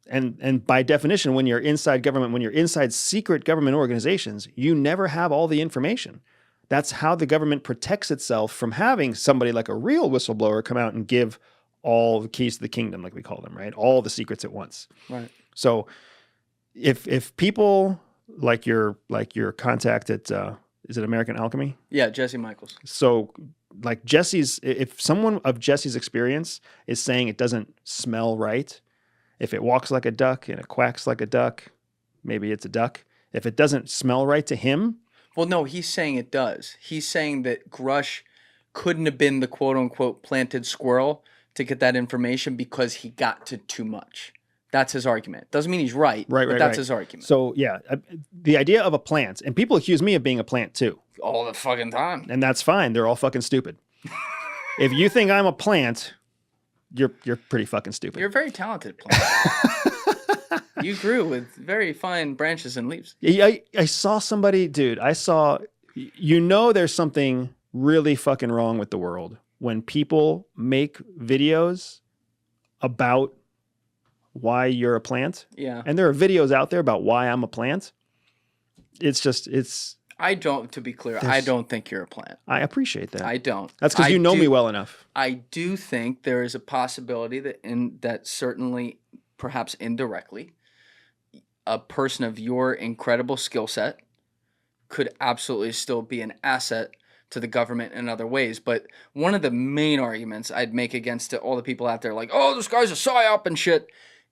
And by definition, when you're inside government, when you're inside secret government organizations, you never have all the information. That's how the government protects itself from having somebody like a real whistleblower come out and give all the keys to the kingdom, like we call them, right? All the secrets at once. Right. So if people like your contact at is it American Alchemy? Yeah, Jesse Michaels. So like if someone of Jesse's experience is saying it doesn't smell right, if it walks like a duck and it quacks like a duck, maybe it's a duck. If it doesn't smell right to him. Well, no, he's saying it does. He's saying that Grusch couldn't have been the quote unquote planted squirrel to get that information because he got to too much. That's his argument. Doesn't mean he's right, but that's his argument. So yeah, the idea of a plant, and people accuse me of being a plant too. All the fucking time. And that's fine. They're all fucking stupid. If you think I'm a plant, you're pretty fucking stupid. You're a very talented plant. You grew with very fine branches and leaves. I saw somebody, dude, there's something really fucking wrong with the world when people make videos about why you're a plant. Yeah. And there are videos out there about why I'm a plant. I don't think you're a plant. I appreciate that. I don't. That's because you know me well enough. I do think there is a possibility that certainly, perhaps indirectly, a person of your incredible skill set could absolutely still be an asset to the government in other ways. But one of the main arguments I'd make against all the people out there like, oh, this guy's a psyop and shit,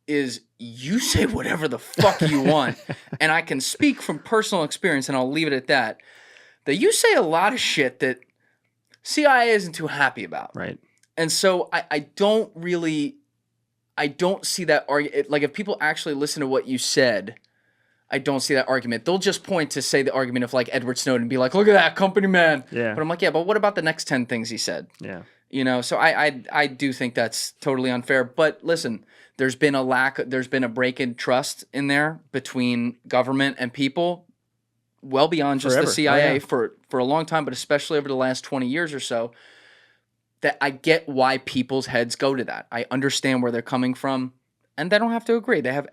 is you say whatever the fuck you want. And I can speak from personal experience, and I'll leave it at that you say a lot of shit that CIA isn't too happy about. Right. And so I don't see that argument. Like, if people actually listen to what you said, I don't see that argument. They'll just point to say the argument of like Edward Snowden and be like, look at that company man. Yeah. But I'm like, yeah, but what about the next 10 things he said? Yeah. You know, so I do think that's totally unfair. But listen, there's been a break in trust in there between government and people, well beyond just the CIA for a long time, but especially over the last 20 years or so, that I get why people's heads go to that. I understand where they're coming from, and they don't have to agree. They have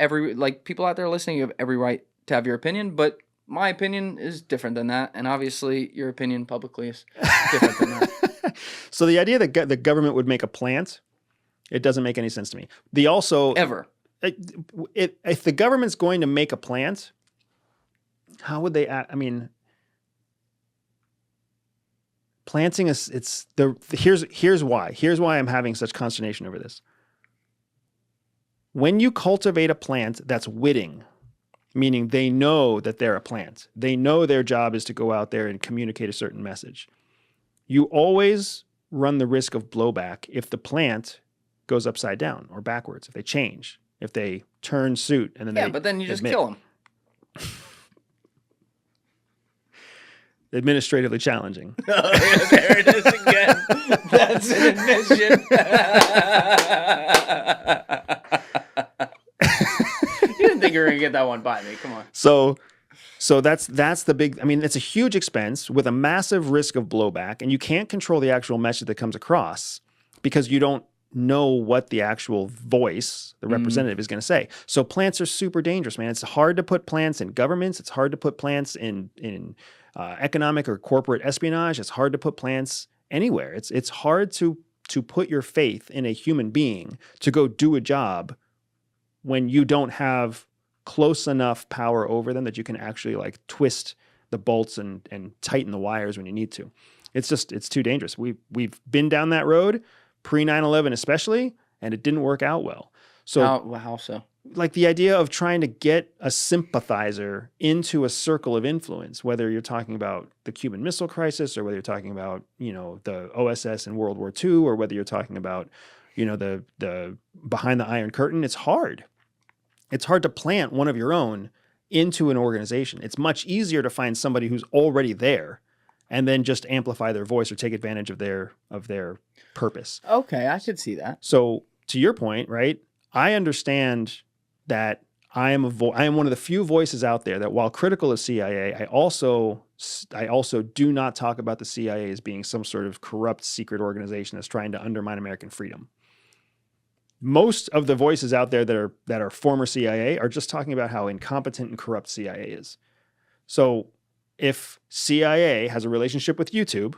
people out there listening, you have every right to have your opinion, but my opinion is different than that, and obviously your opinion publicly is different than that. So the idea that the government would make a plant, it doesn't make any sense to me. Ever. If the government's going to make a plant, how would they act? I mean, Planting is here's why. Here's why I'm having such consternation over this. When you cultivate a plant that's witting, meaning they know that they're a plant, they know their job is to go out there and communicate a certain message, you always run the risk of blowback if the plant goes upside down or backwards, if they change, if they turn suit, and then but then you just kill them. Administratively challenging. Oh, yeah, there it is again. That's an admission. You didn't think you were gonna get that one by me. Come on. So that's the big. I mean, it's a huge expense with a massive risk of blowback, and you can't control the actual message that comes across because you don't know what the actual voice, the representative, is going to say. So plants are super dangerous, man. It's hard to put plants in governments. It's hard to put plants in economic or corporate espionage. It's hard to put plants anywhere. It's hard to put your faith in a human being to go do a job when you don't have close enough power over them that you can actually like twist the bolts and tighten the wires when you need to. It's too dangerous. We've been down that road pre 9/11 especially, and it didn't work out well. So how so? Like the idea of trying to get a sympathizer into a circle of influence, whether you're talking about the Cuban Missile Crisis or whether you're talking about, the OSS in World War II, or whether you're talking about, the behind the Iron Curtain, it's hard. It's hard to plant one of your own into an organization. It's much easier to find somebody who's already there and then just amplify their voice or take advantage of their purpose. Okay, I could see that. So to your point, right? I understand that I am one of the few voices out there that, while critical of CIA, I also do not talk about the CIA as being some sort of corrupt secret organization that's trying to undermine American freedom. Most of the voices out there that are former CIA are just talking about how incompetent and corrupt CIA is. So if CIA has a relationship with YouTube,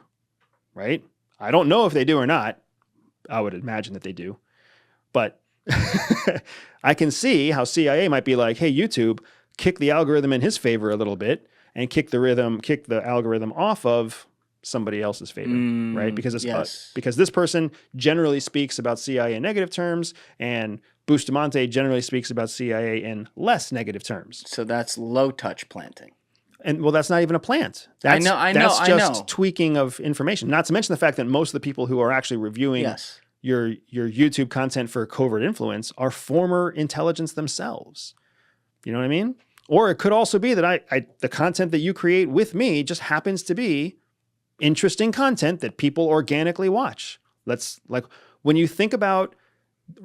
right? I don't know if they do or not. I would imagine that they do. But I can see how CIA might be like, hey, YouTube, kick the algorithm in his favor a little bit and kick the algorithm off of somebody else's favor, right? Because this person generally speaks about CIA in negative terms, and Bustamante generally speaks about CIA in less negative terms. So that's low touch planting. And that's not even a plant. That's just tweaking of information. Not to mention the fact that most of the people who are actually reviewing your YouTube content for covert influence are former intelligence themselves. You know what I mean? Or it could also be that the content that you create with me just happens to be interesting content that people organically watch. When you think about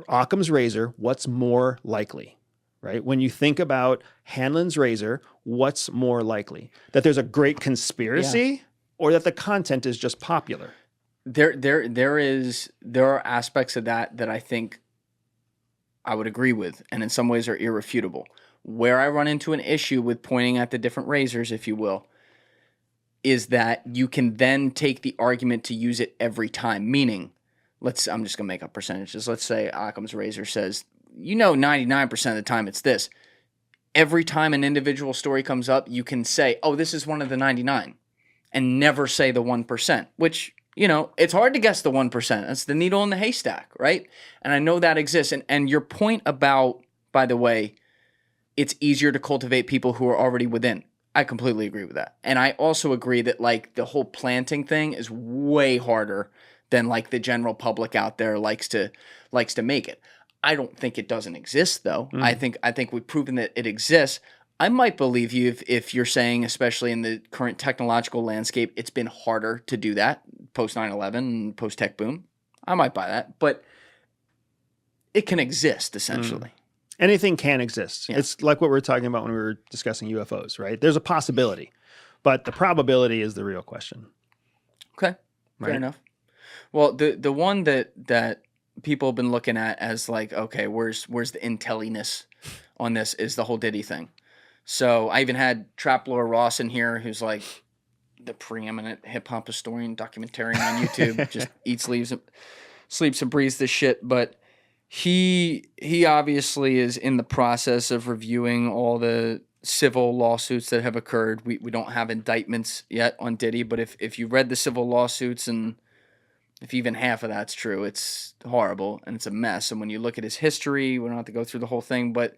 Occam's razor, what's more likely, right? When you think about Hanlon's razor, what's more likely? That there's a great conspiracy or that the content is just popular? There are aspects of that I think I would agree with, and in some ways are irrefutable. Where I run into an issue with pointing at the different razors, if you will, is that you can then take the argument to use it every time. Meaning, I'm just gonna make up percentages. Let's say Occam's razor says, 99% of the time it's this. Every time an individual story comes up, you can say, oh, this is one of the 99, and never say the 1%, which, it's hard to guess the 1%. That's the needle in the haystack, right? And I know that exists. And your point about, by the way, it's easier to cultivate people who are already within. I completely agree with that. And I also agree that the whole planting thing is way harder than the general public out there likes to make it. I don't think it doesn't exist though. I think we've proven that it exists. I might believe you if you're saying, especially in the current technological landscape, it's been harder to do that post 9/11 and post tech boom. I might buy that, but it can exist essentially. Anything can exist. Yeah. It's like what we were talking about when we were discussing UFOs, right? There's a possibility, but the probability is the real question. Okay, fair enough. Well, the one that people have been looking at as okay, where's the intelliness on this is the whole Diddy thing. So I even had Trap Lore Ross in here, who's the preeminent hip hop historian, documentarian on YouTube. Just eats, sleeps and breathes this shit, but. He obviously is in the process of reviewing all the civil lawsuits that have occurred. We don't have indictments yet on Diddy, but if you read the civil lawsuits, and if even half of that's true, it's horrible and it's a mess. And when you look at his history, we don't have to go through the whole thing, but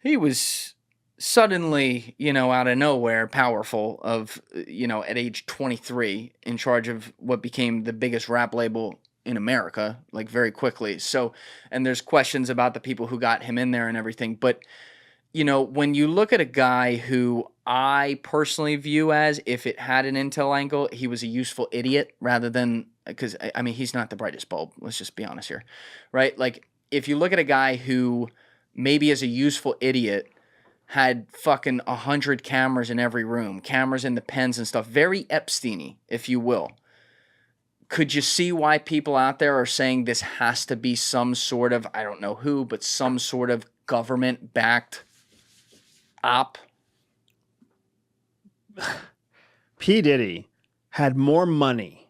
he was suddenly, out of nowhere, powerful at age 23, in charge of what became the biggest rap label in America, like very quickly. So, and there's questions about the people who got him in there and everything. But, when you look at a guy who I personally view as, if it had an intel angle, he was a useful idiot rather than, because, I mean, he's not the brightest bulb. Let's just be honest here, right? Like, if you look at a guy who maybe as a useful idiot had fucking 100 cameras in every room, cameras in the pens and stuff, very Epstein-y, if you will. Could you see why people out there are saying this has to be some sort of, I don't know who, but some sort of government-backed op? P. Diddy had more money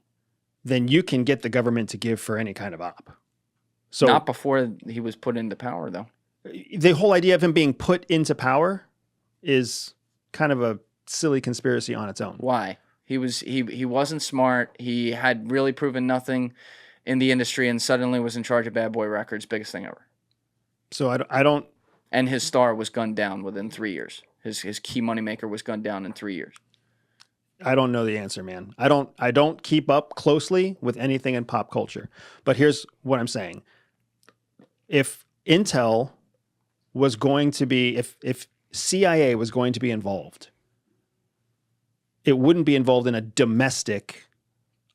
than you can get the government to give for any kind of op. So not before he was put into power, though. The whole idea of him being put into power is kind of a silly conspiracy on its own. Why? He wasn't smart. He had really proven nothing in the industry, and suddenly was in charge of Bad Boy Records, biggest thing ever. So I don't. And his star was gunned down within 3 years. His key moneymaker was gunned down in 3 years. I don't know the answer, man. I don't keep up closely with anything in pop culture. But here's what I'm saying. If Intel was going to be, if CIA was going to be involved, it wouldn't be involved in a domestic,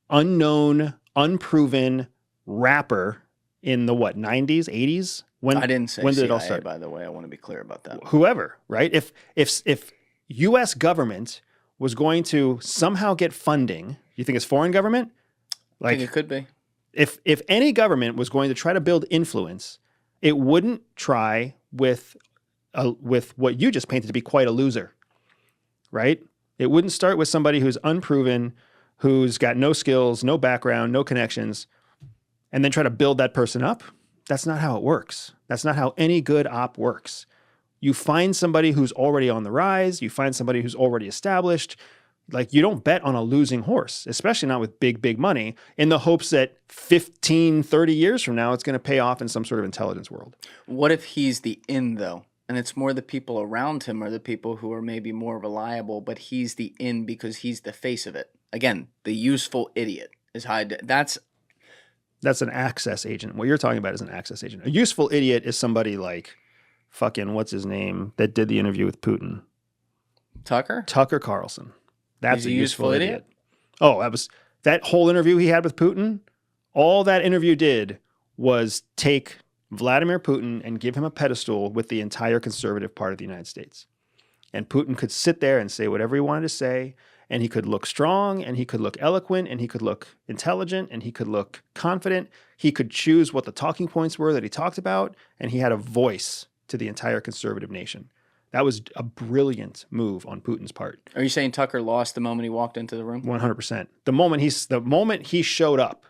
unknown, unproven rapper in the 90s, 80s? I didn't say when did CIA, it all start? by the way. I want to be clear about that. Whoever, right? If U.S. government was going to somehow get funding, you think it's foreign government? I think it could be. If any government was going to try to build influence, it wouldn't try with what you just painted to be quite a loser, right? It wouldn't start with somebody who's unproven, who's got no skills, no background, no connections, and then try to build that person up. That's not how it works. That's not how any good op works. You find somebody who's already on the rise. You find somebody who's already established. Like, you don't bet on a losing horse, especially not with big, big money, in the hopes that 15, 30 years from now, it's going to pay off in some sort of intelligence world. What if he's the in, though? And it's more the people around him are the people who are maybe more reliable, but he's the in because he's the face of it. Again, the useful idiot is how That's an access agent. What you're talking about is an access agent. A useful idiot is somebody like fucking, what's his name, that did the interview with Putin? Tucker Carlson. That's a useful idiot. Oh, that whole interview he had with Putin. All that interview did was take Vladimir Putin and give him a pedestal with the entire conservative part of the United States. And Putin could sit there and say whatever he wanted to say, and he could look strong, and he could look eloquent, and he could look intelligent, and he could look confident. He could choose what the talking points were that he talked about, and he had a voice to the entire conservative nation. That was a brilliant move on Putin's part. Are you saying Tucker lost the moment he walked into the room? 100%. The moment he showed up,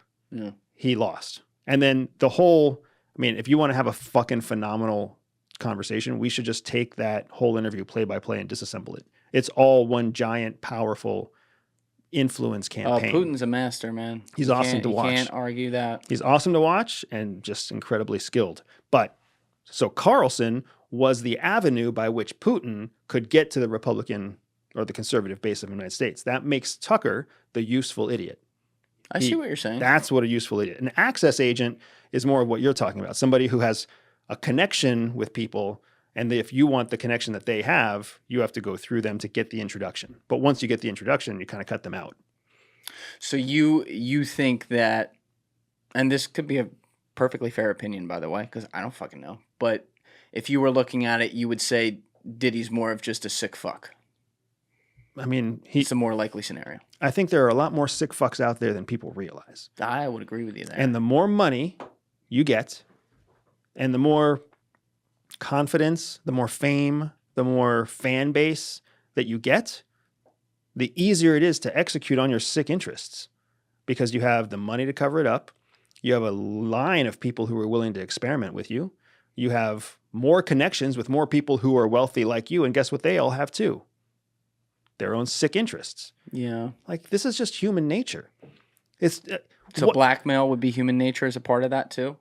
he lost. And then if you want to have a fucking phenomenal conversation, we should just take that whole interview play by play and disassemble it. It's all one giant, powerful influence campaign. Oh, Putin's a master, man. He's awesome to watch. You can't argue that. He's awesome to watch and just incredibly skilled. So Carlson was the avenue by which Putin could get to the Republican or the conservative base of the United States. That makes Tucker the useful idiot. I see what you're saying. That's what a useful idiot. An access agent is more of what you're talking about. Somebody who has a connection with people, and if you want the connection that they have, you have to go through them to get the introduction. But once you get the introduction, you kind of cut them out. So you think that, and this could be a perfectly fair opinion, by the way, because I don't fucking know, but if you were looking at it, you would say Diddy's more of just a sick fuck. I mean, it's a more likely scenario. I think there are a lot more sick fucks out there than people realize. I would agree with you there. And the more money you get, and the more confidence, the more fame, the more fan base that you get, the easier it is to execute on your sick interests, because you have the money to cover it up. You have a line of people who are willing to experiment with you. You have more connections with more people who are wealthy like you. And guess what? They all have too. Their own sick interests. Yeah. Like, this is just human nature. It's so blackmail would be human nature as a part of that too?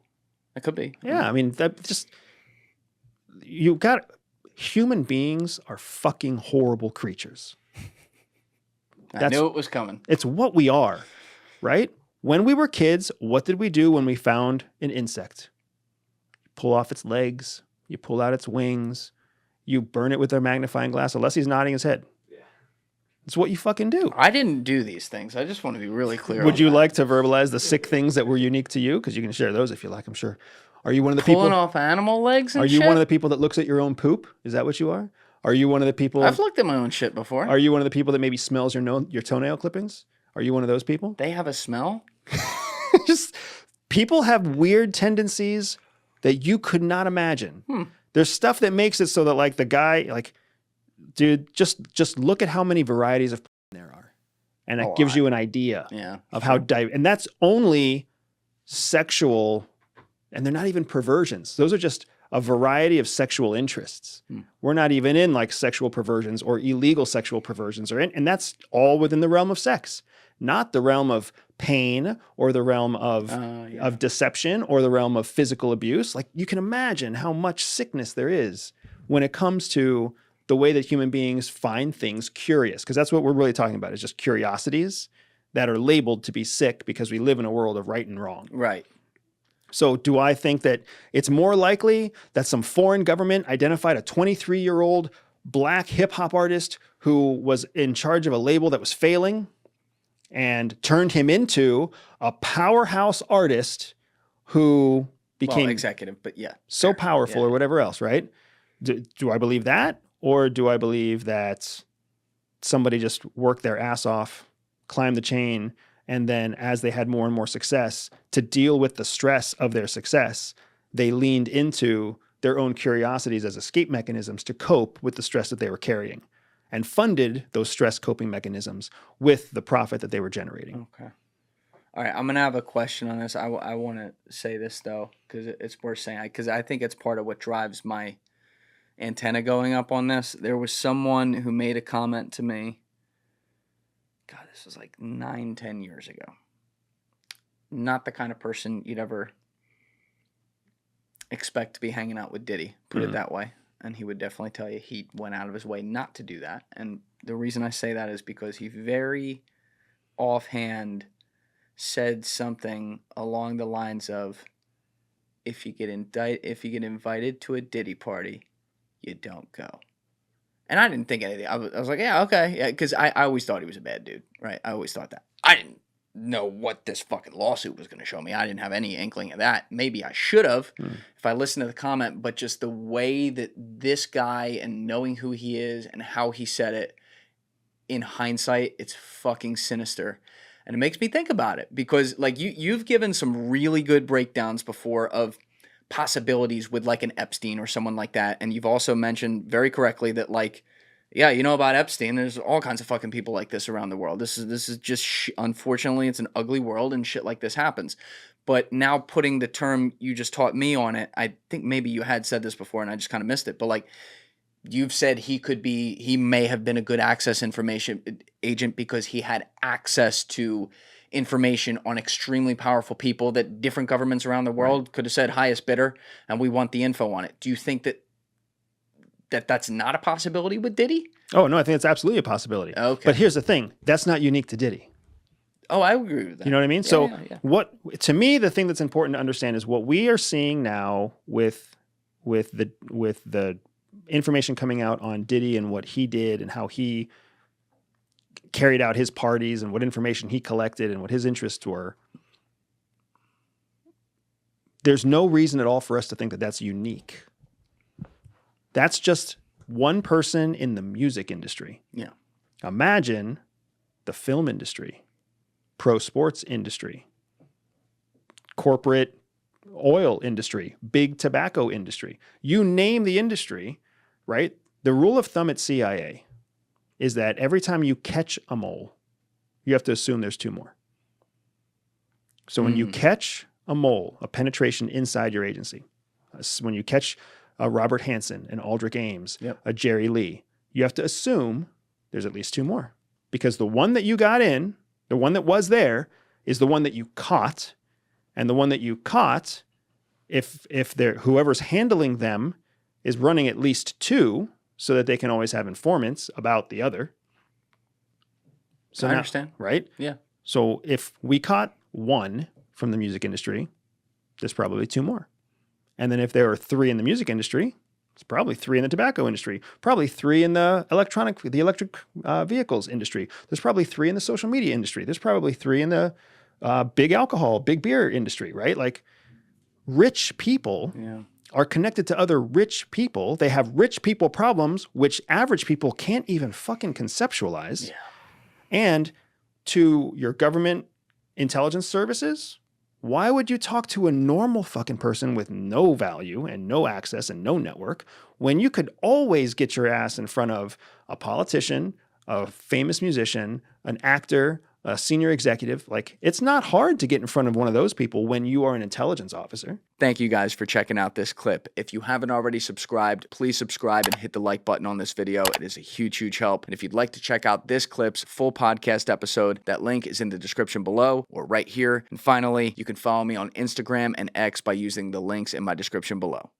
It could be. Yeah. I mean, that just, human beings are fucking horrible creatures. I knew it was coming. It's what we are, right? When we were kids, what did we do when we found an insect? Pull off its legs, you pull out its wings, you burn it with a magnifying glass, unless he's nodding his head. Yeah. It's what you fucking do. I didn't do these things. I just want to be really clear. Would you like to verbalize the sick things that were unique to you? Because you can share those if you like, I'm sure. Are you one of the people... Pulling off animal legs and shit? Are you one of the people that looks at your own poop? Is that what you are? Are you one of the people... I've looked at my own shit before. Are you one of the people that maybe smells your toenail clippings? Are you one of those people? They have a smell? Just people have weird tendencies that you could not imagine. There's stuff that makes it so that like the guy, like, dude, just look at how many varieties of there are. And that gives you an idea of how and that's only sexual, and they're not even perversions. Those are just a variety of sexual interests. We're not even in like sexual perversions or illegal sexual perversions, and that's all within the realm of sex, not the realm of pain or the realm of deception or the realm of physical abuse. Like, you can imagine how much sickness there is when it comes to the way that human beings find things curious, because that's what we're really talking about, is just curiosities that are labeled to be sick because we live in a world of right and wrong. Right. So do I think that it's more likely that some foreign government identified a 23-year-old black hip-hop artist who was in charge of a label that was failing and turned him into a powerhouse artist who became executive, but so powerful or whatever else, right? Do I believe that? Or do I believe that somebody just worked their ass off, climbed the chain, and then as they had more and more success, to deal with the stress of their success, they leaned into their own curiosities as escape mechanisms to cope with the stress that they were carrying, and funded those stress coping mechanisms with the profit that they were generating. Okay. All right, I'm going to have a question on this. I want to say this, though, because it's worth saying, because I think it's part of what drives my antenna going up on this. There was someone who made a comment to me. God, this was like 9-10 years ago. Not the kind of person you'd ever expect to be hanging out with Diddy, put it that way. And he would definitely tell you he went out of his way not to do that. And the reason I say that is because he very offhand said something along the lines of, if you get invited to a Diddy party, you don't go. And I didn't think anything. I was like, yeah, okay. Yeah, because I always thought he was a bad dude, right? I always thought that. I didn't know what this fucking lawsuit was going to show me. I didn't have any inkling of that. Maybe I should have if I listened to the comment, but just the way that this guy, and knowing who he is and how he said it, in hindsight, it's fucking sinister. And it makes me think about it because, like, you've given some really good breakdowns before of possibilities with like an Epstein or someone like that, and you've also mentioned very correctly that, like, yeah, you know about Epstein, there's all kinds of fucking people like this around the world. This is just unfortunately, it's an ugly world and shit like this happens. But now putting the term you just taught me on it, I think maybe you had said this before and I just kind of missed it, but like, you've said he may have been a good access information agent because he had access to information on extremely powerful people that different governments around the world could have said highest bidder, and we want the info on it. Do you think that's not a possibility with Diddy? Oh, no, I think it's absolutely a possibility. Okay. But here's the thing. That's not unique to Diddy. Oh, I agree with that. You know what I mean? What, to me, the thing that's important to understand is what we are seeing now with the information coming out on Diddy and what he did and how he carried out his parties and what information he collected and what his interests were. There's no reason at all for us to think that that's unique. That's just one person in the music industry. Yeah. Imagine the film industry, pro sports industry, corporate oil industry, big tobacco industry. You name the industry, right? The rule of thumb at CIA is that every time you catch a mole, you have to assume there's two more. So when you catch a mole, a penetration inside your agency, when you catch a Robert Hansen, an Aldrich Ames, Yep. a Jerry Lee. You have to assume there's at least 2 more. Because the one that you got in, the one that was there, is the one that you caught. And the one that you caught, if whoever's handling them is running at least 2 so that they can always have informants about the other. So I understand. Right? Yeah. So if we caught 1 from the music industry, there's probably 2 more. And then if there are 3 in the music industry, it's probably 3 in the tobacco industry, probably 3 in the electric vehicles industry. There's probably 3 in the social media industry. There's probably 3 in the big alcohol, big beer industry, right? Like rich people are connected to other rich people. They have rich people problems, which average people can't even fucking conceptualize. Yeah. And to your government intelligence services, why would you talk to a normal fucking person with no value and no access and no network when you could always get your ass in front of a politician, a famous musician, an actor, a senior executive? Like, it's not hard to get in front of one of those people when you are an intelligence officer. Thank you guys for checking out this clip. If you haven't already subscribed, please subscribe and hit the like button on this video. It is a huge, huge help. And if you'd like to check out this clip's full podcast episode, that link is in the description below or right here. And finally, you can follow me on Instagram and X by using the links in my description below.